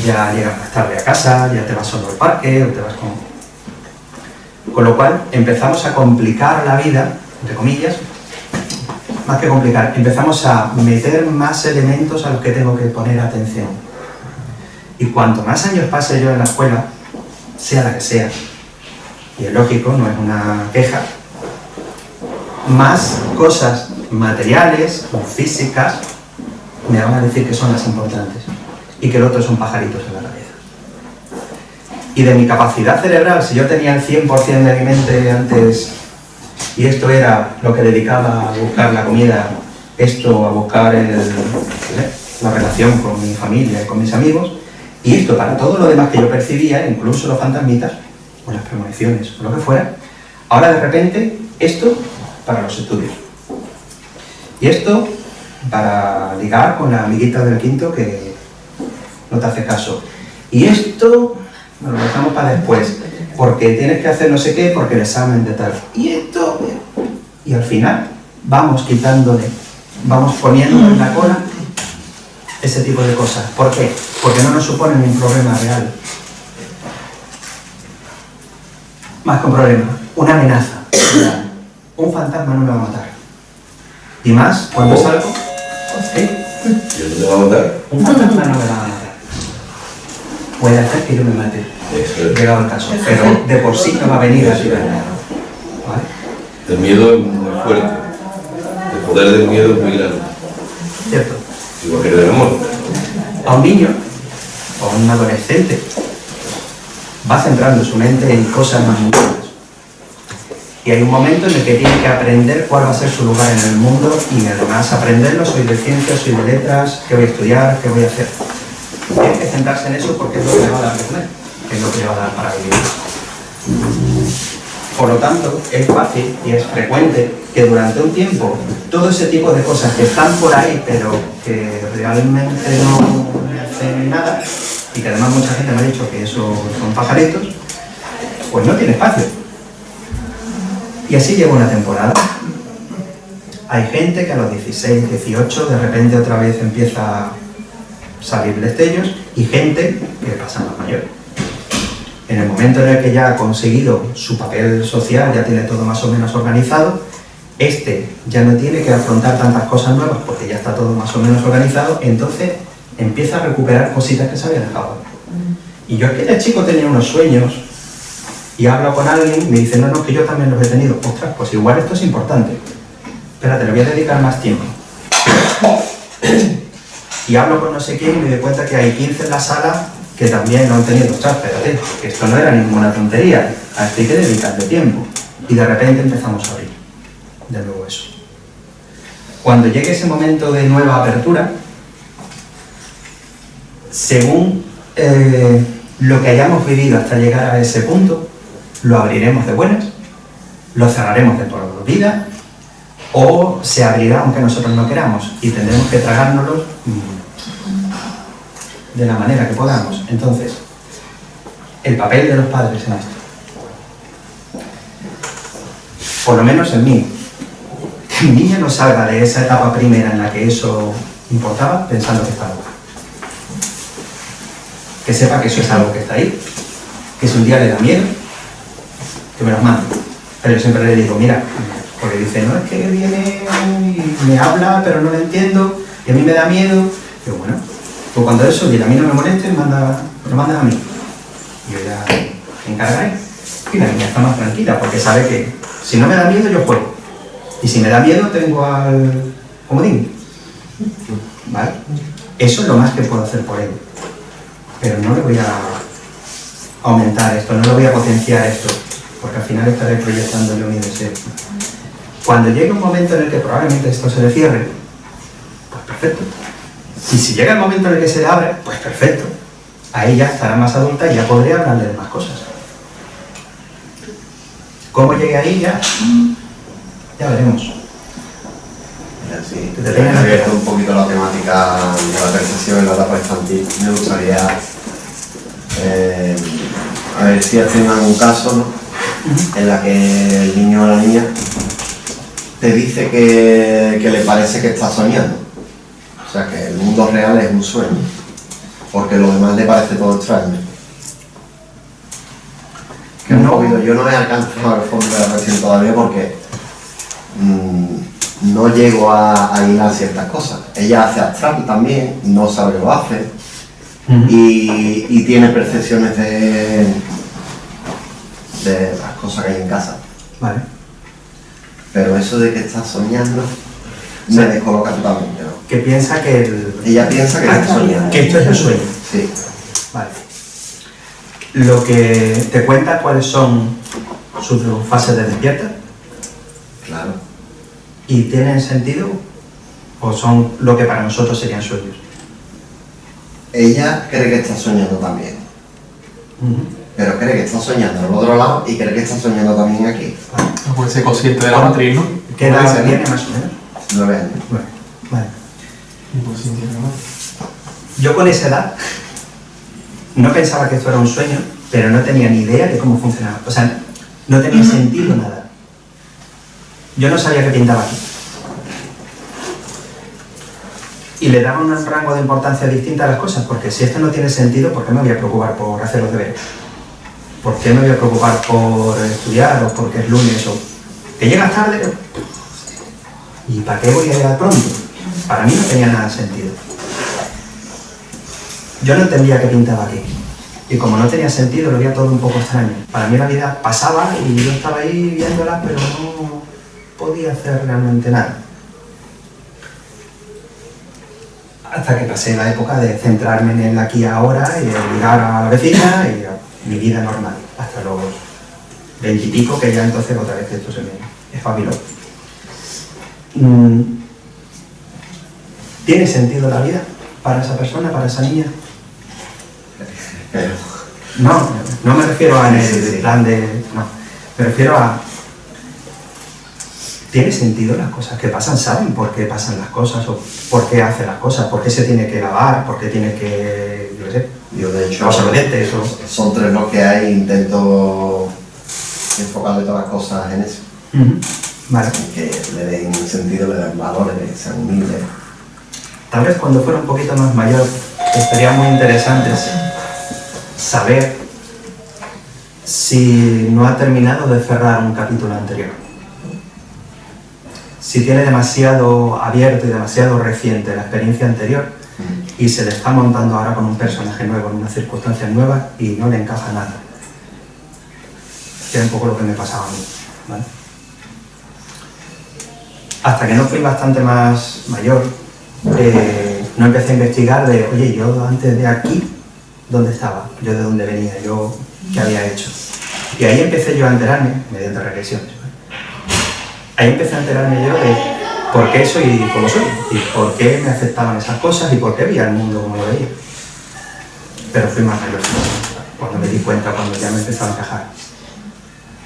Ya llegas más tarde a casa, ya te vas solo al parque, o te vas con lo cual empezamos a complicar la vida, entre comillas, más que complicar, empezamos a meter más elementos a los que tengo que poner atención. Y cuanto más años pase yo en la escuela, sea la que sea, y es lógico, no es una queja, más cosas materiales o físicas me van a decir que son las importantes y que el otro son pajaritos en la cabeza. Y de mi capacidad cerebral, si yo tenía el 100% de mi mente antes, y esto era lo que dedicaba a buscar la comida, esto a buscar la relación con mi familia y con mis amigos, y esto para todo lo demás que yo percibía, incluso los fantasmitas, o las premoniciones, o lo que fuera, ahora de repente, esto para los estudios. Y esto para ligar con la amiguita del quinto que no te hace caso. Y esto lo dejamos para después, porque tienes que hacer no sé qué, porque el examen de tal. Y esto, y al final vamos quitándole, vamos poniendo en la cola ese tipo de cosas. ¿Por qué? Porque no nos suponen un problema real. Más que un problema, una amenaza. Un fantasma no me va a matar. Y más cuando salgo. ¿Eh? ¿Yo no te va a matar? Un fantasma no me va a matar. Puede hacer que yo me mate, llegado el caso, pero de por sí no va a venir así. ¿Vale? El miedo es muy fuerte. El poder del miedo es muy grande. ¿Cierto? Igual que el amor. A un niño o a un adolescente va centrando su mente en cosas más mundanas. Y hay un momento en el que tiene que aprender cuál va a ser su lugar en el mundo y además aprenderlo, soy de ciencias, soy de letras, qué voy a estudiar, qué voy a hacer. Tiene que centrarse en eso porque es lo que le va a dar de comer, que es lo que le va a dar para vivir. Por lo tanto, es fácil y es frecuente que durante un tiempo todo ese tipo de cosas que están por ahí pero que realmente no hacen nada y que además mucha gente me ha dicho que eso son pajaritos, pues no tiene espacio. Y así lleva una temporada. Hay gente que a los 16, 18 de repente otra vez empieza a salir destellos y gente que pasa más mayor. En el momento en el que ya ha conseguido su papel social, ya tiene todo más o menos organizado, ya no tiene que afrontar tantas cosas nuevas porque ya está todo más o menos organizado, entonces empieza a recuperar cositas que se había dejado. Y yo es que de chico tenía unos sueños y hablo con alguien y me dice, no, que yo también los he tenido. Ostras, pues igual esto es importante. Espérate, le voy a dedicar más tiempo. Y hablo con no sé quién y me doy cuenta que hay 15 en la sala que también lo han tenido. Ostras, espérate, que esto no era ninguna tontería. A esto hay que dedicarle tiempo. Y de repente empezamos a abrir de nuevo eso. Cuando llegue ese momento de nueva apertura, según lo que hayamos vivido hasta llegar a ese punto, lo abriremos de buenas, lo cerraremos de por vida, o se abrirá aunque nosotros no queramos y tendremos que tragárnoslos de la manera que podamos. Entonces, el papel de los padres en esto, por lo menos en mí, que mi niña no salga de esa etapa primera en la que eso importaba pensando que está loca. Que sepa que eso es algo que está ahí, que si un día le da miedo, que me los mande. Pero yo siempre le digo, mira, porque dice, no, es que viene y me habla, pero no lo entiendo, y a mí me da miedo. Digo, bueno, pues cuando eso, y a mí no me moleste, me lo mandas a mí. Y yo ya me encargaré. Y la niña está más tranquila, porque sabe que si no me da miedo, yo juego. Y si me da miedo, tengo al comodín. ¿Vale? Eso es lo más que puedo hacer por él. Pero no le voy a aumentar esto, no le voy a potenciar esto, porque al final estaré proyectando yo mi deseo. Cuando llegue un momento en el que probablemente esto se le cierre, pues perfecto. Y si llega el momento en el que se le abre, pues perfecto. Ahí ya estará más adulta y ya podré hablarle de más cosas. ¿Cómo llegue ahí ya veremos? Sí, he abierto un poquito la temática de la percepción en la etapa infantil. Me gustaría a ver si hacen algún caso, ¿no? En la que el niño o la niña te dice que le parece que está soñando. O sea, que el mundo real es un sueño, porque lo demás le parece todo extraño. Que un poquito, yo no he alcanzado el fondo de la cuestión todavía porque no llego a hilar ciertas cosas. Ella hace abstracto también, no sabe que lo hace, y tiene percepciones de las cosas que hay en casa. Vale. Pero eso de que está soñando me descoloca totalmente, ¿no? Que piensa que ella piensa que está soñando. Que esto es el sueño. Sí. Vale. Lo que te cuenta cuáles son sus fases de despierta. Claro. ¿Y tienen sentido? ¿O son lo que para nosotros serían sueños? Ella cree que está soñando también. Pero cree que está soñando en el otro lado y cree que está soñando también aquí. No puede ser consciente de la matriz, ¿no? ¿Qué edad tiene más o menos? 9 años. Bueno, vale. Inconsciente, ¿no? Yo con esa edad no pensaba que esto era un sueño, pero no tenía ni idea de cómo funcionaba. O sea, no tenía sentido nada. Yo no sabía qué pintaba aquí. Y le daba un rango de importancia distinta a las cosas, porque si esto no tiene sentido, ¿por qué me voy a preocupar por hacer los deberes? ¿Por qué me voy a preocupar por estudiar o porque es lunes o que llegas tarde? ¿Y para qué voy a llegar pronto? Para mí no tenía nada de sentido. Yo no entendía qué pintaba aquí. Y como no tenía sentido, lo veía todo un poco extraño. Para mí la vida pasaba y yo estaba ahí viéndola, pero no podía hacer realmente nada. Hasta que pasé la época de centrarme en el aquí y ahora y de ligar a la vecina y a mi vida normal. Hasta los 20 y pico, que ya entonces otra vez esto se me espabiló. ¿Tiene sentido la vida para esa persona, para esa niña? No me refiero a en el plan de... No, me refiero a... ¿Tiene sentido las cosas que pasan? ¿Saben por qué pasan las cosas? ¿O por qué hace las cosas? ¿Por qué se tiene que lavar? ¿Por qué tiene que... yo qué sé? Yo de hecho... los sorbentes, o... Son 3 los que hay, intento enfocarle todas las cosas en eso. Vale. Que le den sentido, le den valores, que sean humildes. Tal vez cuando fuera un poquito más mayor, estaría muy interesante saber si no ha terminado de cerrar un capítulo anterior. Si tiene demasiado abierto y demasiado reciente la experiencia anterior y se le está montando ahora con un personaje nuevo, en unas circunstancias nuevas y no le encaja nada. Que es un poco lo que me pasaba a mí, ¿vale? Hasta que no fui bastante más mayor, no empecé a investigar de, oye, yo antes de aquí, ¿dónde estaba? Yo de dónde venía, yo qué había hecho. Y ahí empecé yo a enterarme, mediante regresiones, ahí empecé a enterarme yo de por qué soy como soy, y por qué me afectaban esas cosas, y por qué veía el mundo como lo veía. Pero fui más mayor, cuando me di cuenta, cuando ya me empezaba a encajar.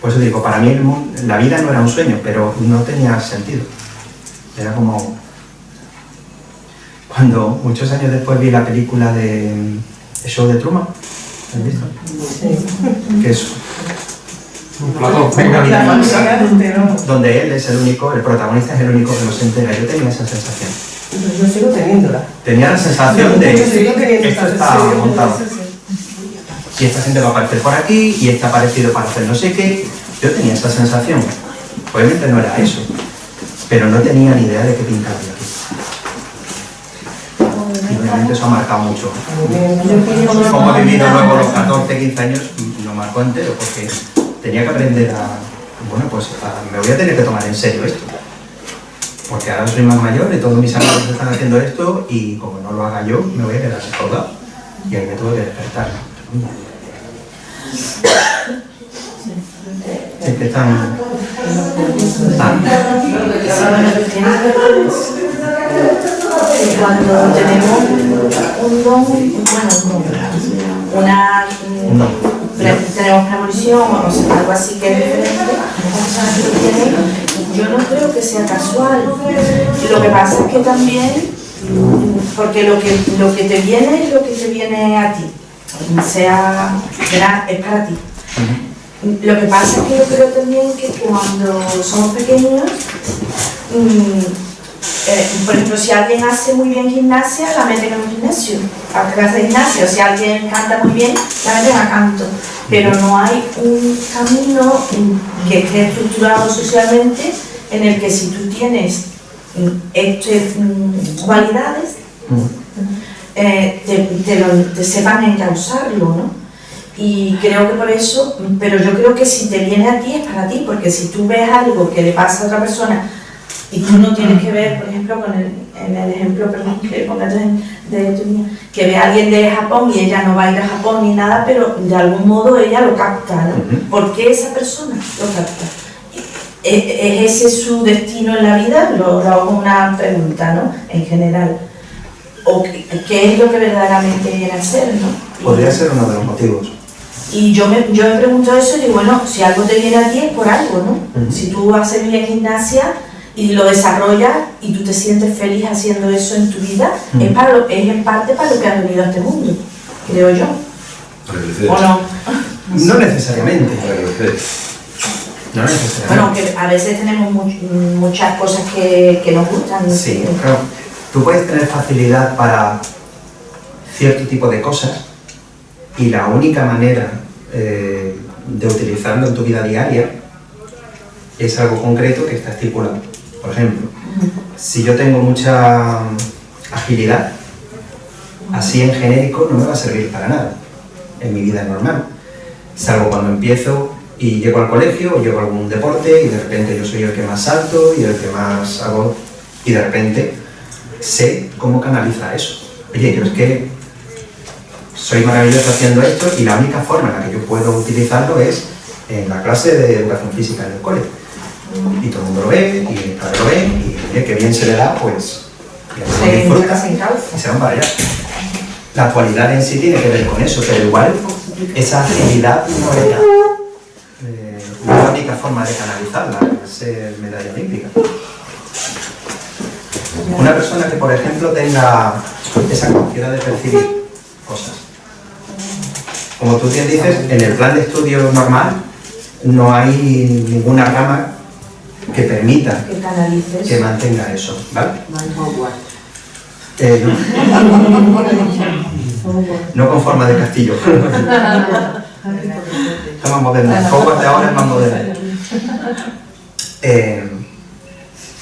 Por eso digo, para mí la vida no era un sueño, pero no tenía sentido. Era como... Cuando muchos años después vi la película de El show de Truman, ¿has visto? Sí. Que es donde él es el único, el protagonista es el único que no se entera. Yo tenía esa sensación. Yo sigo teniéndola. Tenía la sensación de esto está montado. Y esta gente va a aparecer por aquí, y está aparecido para hacer no sé qué. Yo tenía esa sensación. Obviamente no era eso, pero no tenía ni idea de qué pintar aquí. Y obviamente eso ha marcado mucho. Como he vivido luego los 14, 15 años, lo marcó entero, porque tenía que aprender a... Bueno, pues me voy a tener que tomar en serio esto. Porque ahora soy más mayor y todos mis amigos están haciendo esto, y como no lo haga yo, me voy a quedar defraudado. Y ahí me tuve que despertar. Es que están... Cuando tenemos un don, tenemos premonición o sea, algo así que es diferente, yo no creo que sea casual. Lo que pasa es que también, porque lo que te viene es lo que te viene a ti, es para ti. Lo que pasa es que yo creo también que cuando somos pequeños, por ejemplo, si alguien hace muy bien gimnasia, la meten en un gimnasio, a clase de gimnasia. O si alguien canta muy bien, la meten a canto. Pero no hay un camino que esté estructurado socialmente en el que si tú tienes cualidades, te sepan encauzarlo, ¿no? Y creo que por eso, pero yo creo que si te viene a ti es para ti, porque si tú ves algo que le pasa a otra persona y tú no tienes que ver, por ejemplo, en el ejemplo, perdón, que pongas de tu niña, que ve a alguien de Japón y ella no va a ir a Japón ni nada, pero de algún modo ella lo capta, ¿no? ¿Por qué esa persona lo capta? ¿Es ese su destino en la vida? Lo hago como una pregunta, ¿no? En general. ¿O qué es lo que verdaderamente viene a ser, ¿no? Podría ser uno de los motivos. Y yo me pregunto eso y digo, bueno, si algo te viene a ti es por algo, ¿no? Si tú haces bien gimnasia y lo desarrollas y tú te sientes feliz haciendo eso en tu vida, es en parte para lo que has venido a este mundo, creo yo. ¿O no? No necesariamente. No necesariamente. Bueno, que a veces tenemos muchas cosas que nos gustan. Sí, claro. Tú puedes tener facilidad para cierto tipo de cosas, y la única manera de utilizarlo en tu vida diaria es algo concreto que está estipulado. Por ejemplo, si yo tengo mucha agilidad, así en genérico no me va a servir para nada en mi vida normal, salvo cuando empiezo y llego al colegio o llego a algún deporte y de repente yo soy el que más salto y el que más hago, y de repente sé cómo canalizar eso. Oye, yo es que soy maravilloso haciendo esto, y la única forma en la que yo puedo utilizarlo es en la clase de educación física en el cole. Y todo el mundo lo ve, y el padre lo ve, y que bien se le da, pues lo disfruta y se van para allá. La cualidad en sí tiene que ver con eso, pero igual esa agilidad no es la única forma de canalizarla, es ser medalla olímpica. Una persona que, por ejemplo, tenga esa capacidad de percibir cosas. Como tú bien dices, en el plan de estudio normal no hay ninguna rama que permita Que canalices. que mantenga eso, ¿vale? No con forma de castillo. Está más moderna. Hogwarts de ahora es más moderna.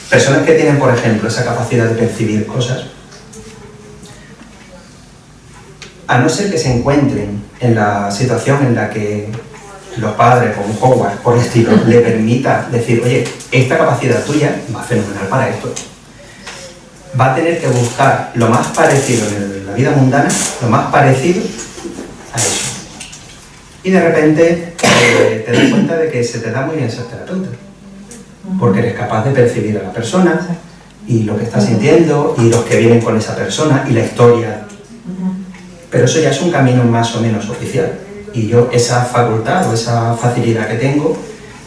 Personas que tienen, por ejemplo, esa capacidad de percibir cosas, a no ser que se encuentren en la situación en la que los padres o un Hogwarts, por el estilo, le permita decir, oye, esta capacidad tuya va fenomenal para esto. Va a tener que buscar lo más parecido en la vida mundana, lo más parecido a eso. Y de repente te das cuenta de que se te da muy bien ser terapeuta. Porque eres capaz de percibir a la persona y lo que está sintiendo y los que vienen con esa persona y la historia. Pero eso ya es un camino más o menos oficial. Y yo esa facultad o esa facilidad que tengo,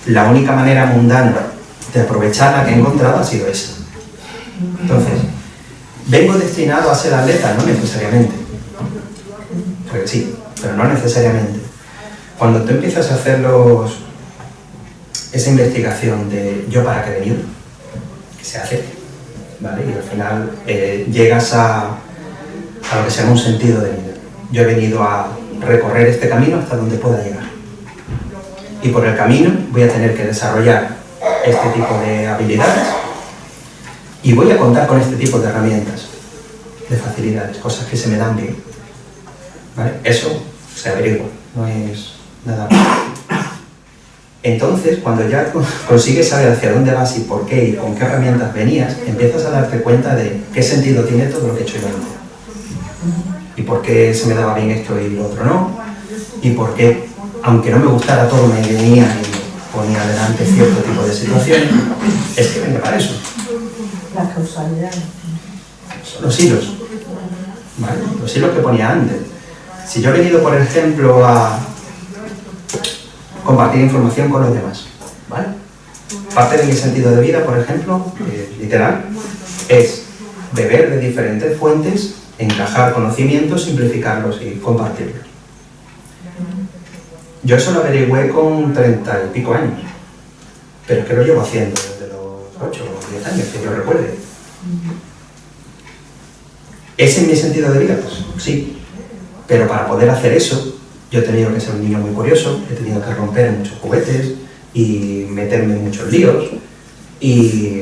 la única manera mundana de aprovecharla que he encontrado ha sido esa. Entonces, ¿vengo destinado a ser atleta? No necesariamente. Porque sí, pero no necesariamente. Cuando tú empiezas a hacer esa investigación de yo para qué he venido, que se hace, ¿vale? Y al final llegas a lo que se llama un sentido de vida. Yo he venido a recorrer este camino hasta donde pueda llegar. Y por el camino voy a tener que desarrollar este tipo de habilidades y voy a contar con este tipo de herramientas, de facilidades, cosas que se me dan bien, ¿vale? Eso se averigua, no es nada. Entonces, cuando ya consigues saber hacia dónde vas y por qué y con qué herramientas venías, empiezas a darte cuenta de qué sentido tiene todo lo que he hecho yo antes. Y por qué se me daba bien esto y lo otro no. Y por qué, aunque no me gustara todo, me venía y ponía delante cierto tipo de situaciones, es que venga para eso. La causalidad. Son los hilos, ¿vale? Los hilos que ponía antes. Si yo he venido, por ejemplo, a compartir información con los demás, ¿vale? Parte de mi sentido de vida, por ejemplo, literal, es beber de diferentes fuentes, encajar conocimientos, simplificarlos y compartirlos. Yo eso lo averigüé con 30 y pico años, pero es que lo llevo haciendo desde los 8 o 10 años, que yo recuerde. ¿Es en mi sentido de vida? Pues sí, pero para poder hacer eso, yo he tenido que ser un niño muy curioso, he tenido que romper en muchos juguetes y meterme en muchos líos y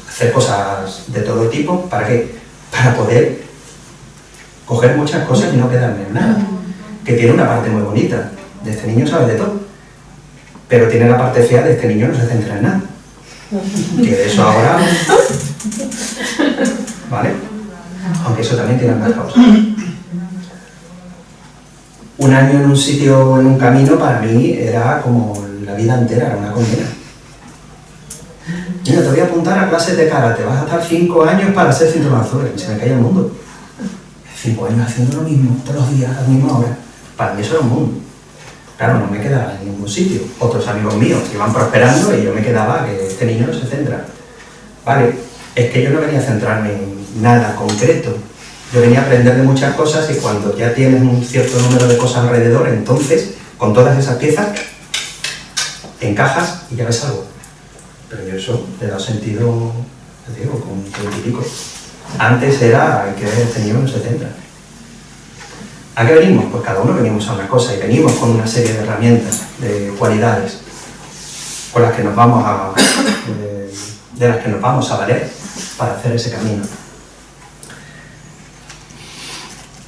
hacer cosas de todo tipo. ¿Para qué? Para poder coger muchas cosas y no quedarme en nada. Que tiene una parte muy bonita, de este niño sabe de todo, pero tiene la parte fea de este niño no se centra en nada. Que de eso ahora... ¿Vale? Aunque eso también tiene más causas. Un año en un sitio, en un camino, para mí era como la vida entera, era una condena. Mira, te voy a apuntar a clases de karate, vas a estar 5 años para ser cinturón azul, y se me caía el mundo. 5 años haciendo lo mismo, todos los días, a la misma hora. Para mí eso era un mundo. Claro, no me quedaba en ningún sitio. Otros amigos míos iban prosperando y yo me quedaba que este niño no se centra. Vale, es que yo no venía a centrarme en nada concreto. Yo venía a aprender de muchas cosas y cuando ya tienes un cierto número de cosas alrededor, entonces, con todas esas piezas, encajas y ya ves algo. Pero yo eso le he dado sentido, te digo, con 20 y pico. Antes era que este niño no se centra. ¿A qué venimos? Pues cada uno venimos a una cosa y venimos con una serie de herramientas, de cualidades, con las que nos vamos de las que nos vamos a valer para hacer ese camino.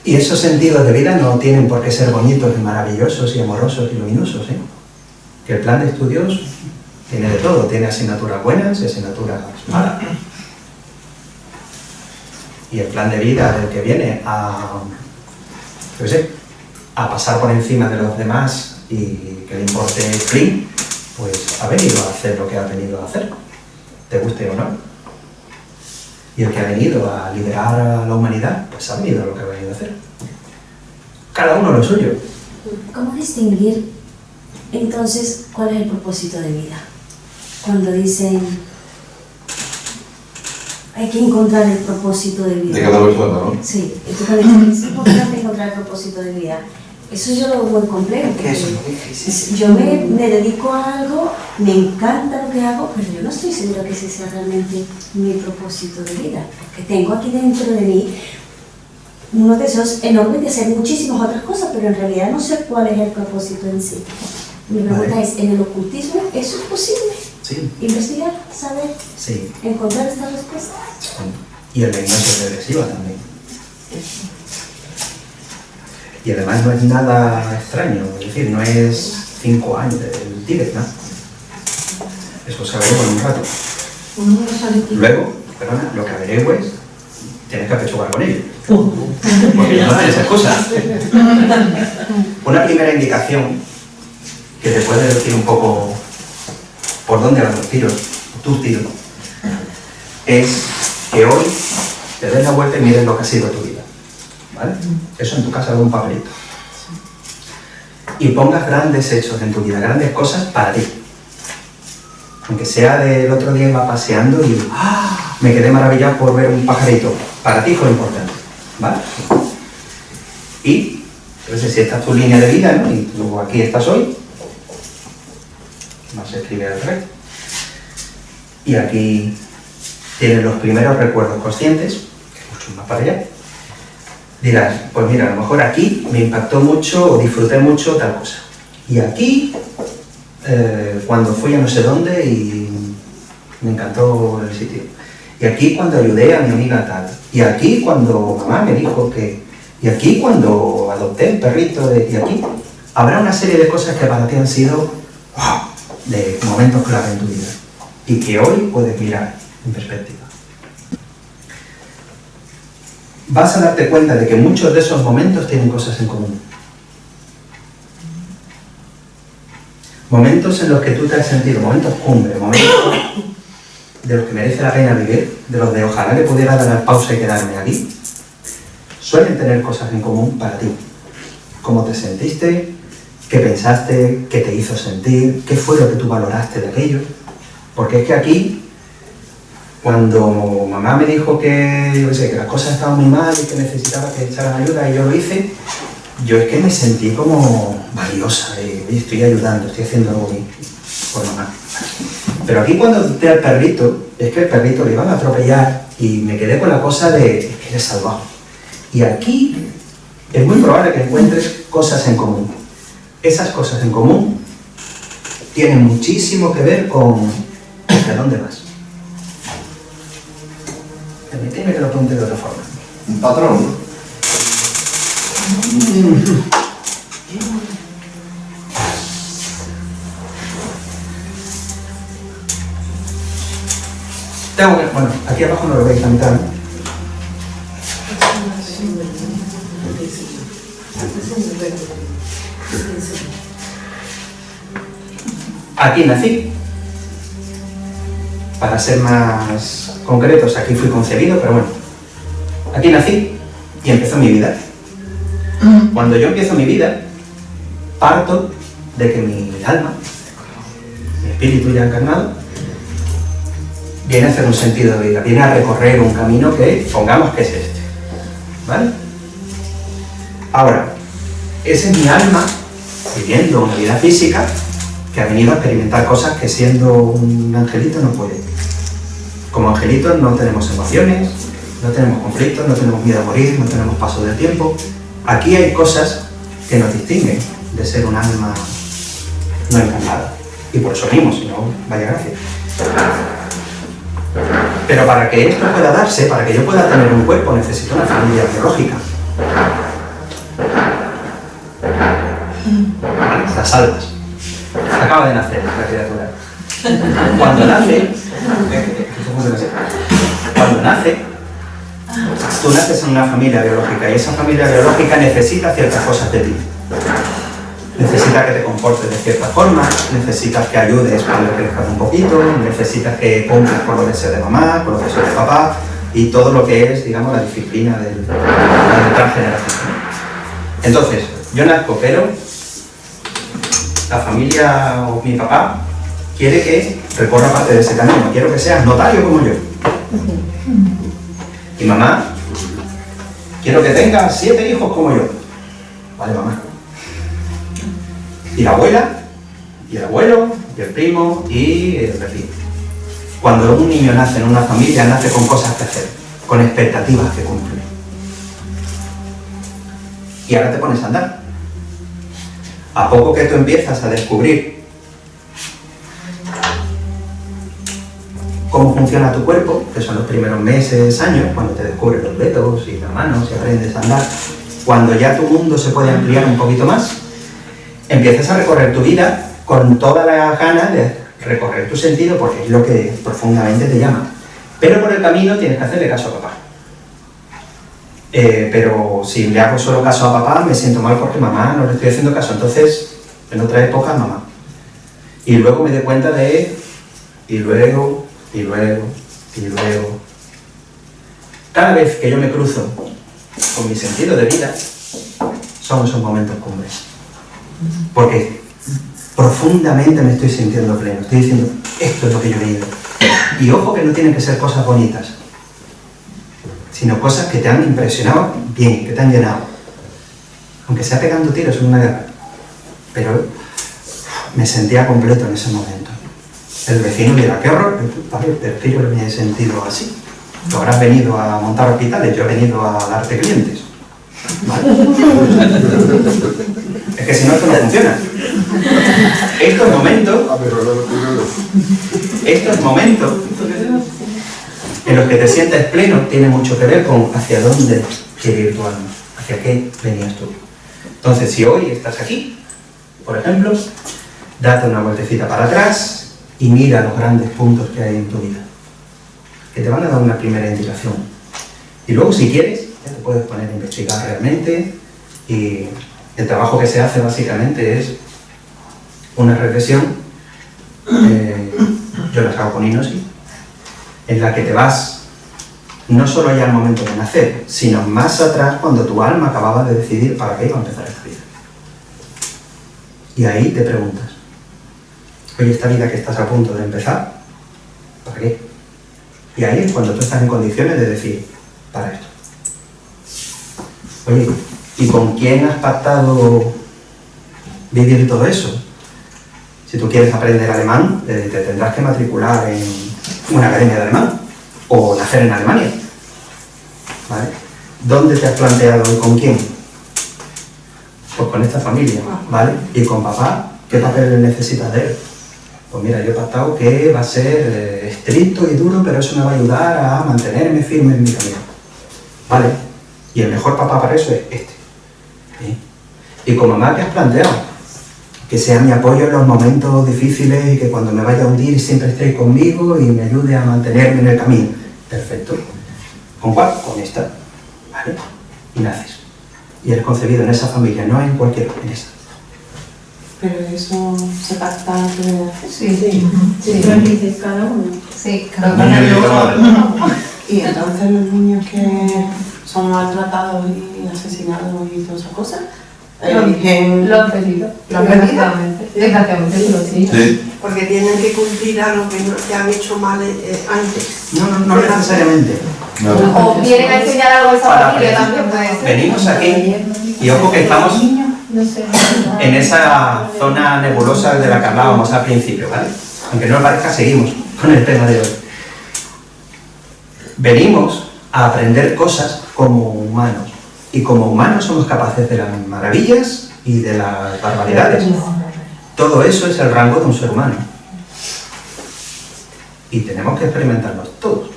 Y esos sentidos de vida no tienen por qué ser bonitos y maravillosos y amorosos y luminosos, ¿eh? Que el plan de estudios tiene de todo, tiene asignaturas buenas y asignaturas malas. Y el plan de vida del que viene a pasar por encima de los demás y que le importe clean, pues ha venido a hacer lo que ha venido a hacer, te guste o no. Y el que ha venido a liberar a la humanidad, pues ha venido a lo que ha venido a hacer. Cada uno lo suyo. ¿Cómo distinguir entonces cuál es el propósito de vida? Cuando dicen hay que encontrar el propósito de vida. De cada persona, ¿no? Sí, es importante encontrar el propósito de vida. Eso yo lo veo muy complejo. Es que eso es muy difícil. Yo me dedico a algo, me encanta lo que hago, pero yo no estoy segura que ese sea realmente mi propósito de vida. Porque tengo aquí dentro de mí unos deseos enormes de hacer muchísimas otras cosas, pero en realidad no sé cuál es el propósito en sí. Mi pregunta es, ¿en el ocultismo eso es posible? Sí. ¿Investigar? ¿Saber? Sí. ¿Encontrar estas respuestas? Y el hipnosis regresiva también. Y además no es nada extraño, es decir, no es 5 años del Tíbet, ¿no? Eso se averigua en un rato. Luego, perdona, lo que averigües, tienes que apechugar con ello. Porque no hay esas cosas. Una primera indicación que te puede decir un poco por dónde van los tiros, tus tiros, es que hoy te des la vuelta y mires lo que ha sido tu vida. ¿Vale? Eso en tu casa de un papelito. Y pongas grandes hechos en tu vida, grandes cosas para ti. Aunque sea del otro día iba paseando y me quedé maravillado por ver un pajarito. Para ti fue importante. ¿Vale? Y entonces si esta es tu línea de vida, ¿no? Y luego aquí estás hoy, más se escribe al revés. Y aquí tienes los primeros recuerdos conscientes, que es mucho más para allá. Dirás, pues mira, a lo mejor aquí me impactó mucho o disfruté mucho tal cosa. Y aquí, cuando fui a no sé dónde y me encantó el sitio. Y aquí cuando ayudé a mi amiga tal. Y aquí cuando mamá me dijo que... Y aquí cuando adopté el perrito de... Y aquí habrá una serie de cosas que para ti han sido ¡wow!, de momentos clave en tu vida. Y que hoy puedes mirar en perspectiva. Vas a darte cuenta de que muchos de esos momentos tienen cosas en común. Momentos en los que tú te has sentido, momentos cumbre, momentos de los que merece la pena vivir, de los de ojalá que pudiera dar pausa y quedarme aquí, suelen tener cosas en común para ti. Cómo te sentiste, qué pensaste, qué te hizo sentir, qué fue lo que tú valoraste de aquello. Porque es que aquí, cuando mamá me dijo que, yo qué sé, que las cosas estaban muy mal y que necesitaba que echaran ayuda y yo lo hice, yo es que me sentí como valiosa, estoy ayudando, estoy haciendo algo bien por mamá. Pero aquí cuando te al perrito, es que el perrito le iban a atropellar y me quedé con la cosa de, es que eres salvaje. Y aquí es muy probable que encuentres cosas en común. Esas cosas en común tienen muchísimo que ver con hacia dónde vas. Permíteme que lo pregunte de otra forma. Un patrón, ¿no? Bueno, aquí abajo no lo veis la mitad, ¿no? Aquí nací. Para ser más concretos, aquí fui concebido, pero bueno. Aquí nací y empezó mi vida. Cuando yo empiezo mi vida, parto de que mi alma, mi espíritu ya encarnado, viene a hacer un sentido de vida, viene a recorrer un camino que, pongamos que es este. ¿Vale? Ahora, esa es mi alma viviendo una vida física que ha venido a experimentar cosas que siendo un angelito no puede. Como angelitos no tenemos emociones, no tenemos conflictos, no tenemos miedo a morir, no tenemos paso del tiempo. Aquí hay cosas que nos distinguen de ser un alma no encarnada. Y por eso mismo, si no, vaya gracia. Pero para que esto pueda darse, para que yo pueda tener un cuerpo, necesito una familia biológica. Las salvas. Acaba de nacer la criatura. Cuando nace, tú naces en una familia biológica y esa familia biológica necesita ciertas cosas de ti. Necesita que te comportes de cierta forma, necesitas que ayudes cuando crezcas un poquito, necesitas que cumplas con los deseos de mamá, con los deseos de papá y todo lo que es, digamos, la disciplina de la transgeneración. Entonces, yo nazco, pero la familia o mi papá quiere que recorra parte de ese camino, quiero que seas notario como yo. Y mamá, quiero que tengas 7 hijos como yo. Vale, mamá. Y la abuela, y el abuelo, y el primo, y el vecino. Cuando un niño nace en una familia, nace con cosas que hacer, con expectativas que cumplir. Y ahora te pones a andar. A poco que tú empiezas a descubrir cómo funciona tu cuerpo, que son los primeros meses, años, cuando te descubres los dedos y las manos y aprendes a andar, cuando ya tu mundo se puede ampliar un poquito más, empiezas a recorrer tu vida con toda la ganas de recorrer tu sentido, porque es lo que profundamente te llama. Pero por el camino tienes que hacerle caso a papá. Pero si le hago solo caso a papá, me siento mal porque mamá no le estoy haciendo caso. Entonces, en otra época, mamá. Y luego me doy cuenta de... Y luego... Cada vez que yo me cruzo con mi sentido de vida, son esos momentos cumbres. Porque profundamente me estoy sintiendo pleno. Estoy diciendo, esto es lo que yo he leído. Y ojo que no tienen que ser cosas bonitas, sino cosas que te han impresionado bien, que te han llenado. Aunque sea pegando tiros en una guerra. Pero me sentía completo en ese momento. El vecino dirá, qué horror, pero que yo me he sentido así. Tú habrás venido a montar hospitales, yo he venido a darte clientes. ¿Vale? Es que si no, esto no funciona. Estos momentos en los que te sientes pleno tiene mucho que ver con hacia dónde quiere ir tu alma, hacia qué venías tú. Entonces, si hoy estás aquí, por ejemplo, date una vueltecita para atrás y mira los grandes puntos que hay en tu vida, que te van a dar una primera indicación. Y luego, si quieres, ya te puedes poner a investigar realmente, y el trabajo que se hace básicamente es una regresión, yo las hago con hipnosis, en la que te vas no solo ya al momento de nacer, sino más atrás, cuando tu alma acababa de decidir para qué iba a empezar esta vida. Y ahí te preguntas, oye, esta vida que estás a punto de empezar, ¿para qué? Y ahí es cuando tú estás en condiciones de decir, para esto. Oye, ¿y con quién has pactado vivir todo eso? Si tú quieres aprender alemán, te tendrás que matricular en una academia de alemán o nacer en Alemania. ¿Vale? ¿Dónde te has planteado y con quién? Pues con esta familia, ¿vale? Y con papá, ¿qué papel necesitas de él? Pues mira, yo he pactado que va a ser estricto y duro, pero eso me va a ayudar a mantenerme firme en mi camino. ¿Vale? Y el mejor papá para eso es este. ¿Sí? Y con mamá, ¿qué has planteado? Que sea mi apoyo en los momentos difíciles y que cuando me vaya a hundir siempre estéis conmigo y me ayude a mantenerme en el camino. Perfecto. ¿Con cuál? Con esta. ¿Vale? Y naces. Y eres concebido en esa familia, no en cualquier, en esa. Pero eso se pacta antes de nacer. Sí. Lo dices cada uno. Sí, cada uno. Y entonces los niños que son maltratados y asesinados y todas esas cosas, eligen... Lo han pedido. Desgraciadamente. Desgraciadamente, sí. Porque tienen que cumplir algo que han hecho mal antes. No necesariamente. O vienen a enseñar algo a esa Para familia también, puede ser. Venimos aquí y ojo que estamos en esa zona nebulosa de la que hablábamos al principio, ¿vale? Aunque no lo parezca, seguimos con el tema de hoy. Venimos a aprender cosas como humanos. Y como humanos somos capaces de las maravillas y de las barbaridades. Todo eso es el rango de un ser humano. Y tenemos que experimentarlos todos.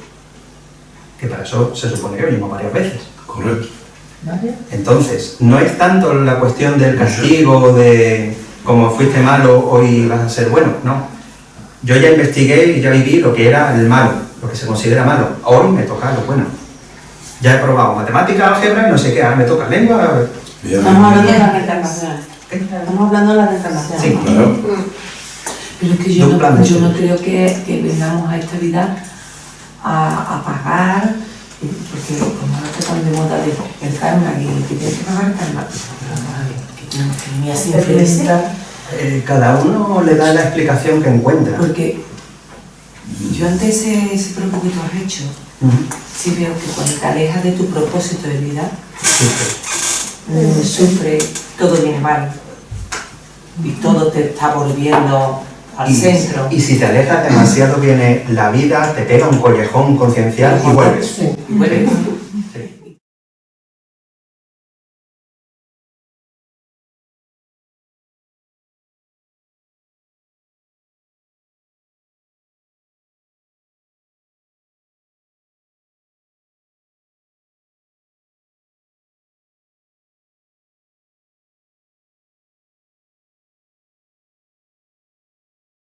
Que para eso se supone que venimos varias veces. Correcto. Entonces, no es tanto la cuestión del castigo, de como fuiste malo, hoy vas a ser bueno, no. Yo ya investigué y ya viví lo que era el malo, lo que se considera malo. Hoy me toca lo bueno. Ya he probado matemática, álgebra y no sé qué, ahora me toca lengua. Estamos hablando de la reencarnación. Estamos hablando de la reencarnación. Sí, claro. Pero es que yo no creo que vengamos a esta vida a pagar, porque como ahora está tan de moda de el karma, que tienes que pagar el karma, que ni así cada uno le da la explicación que encuentra. Porque yo ante ese propósito que tú has hecho, sí veo que cuando te alejas de tu propósito de vida, sufre, todo viene mal. y todo te está volviendo al centro. Y si te alejas demasiado viene la vida, te pega un collejón conciencial y vuelves. Sí, vuelves.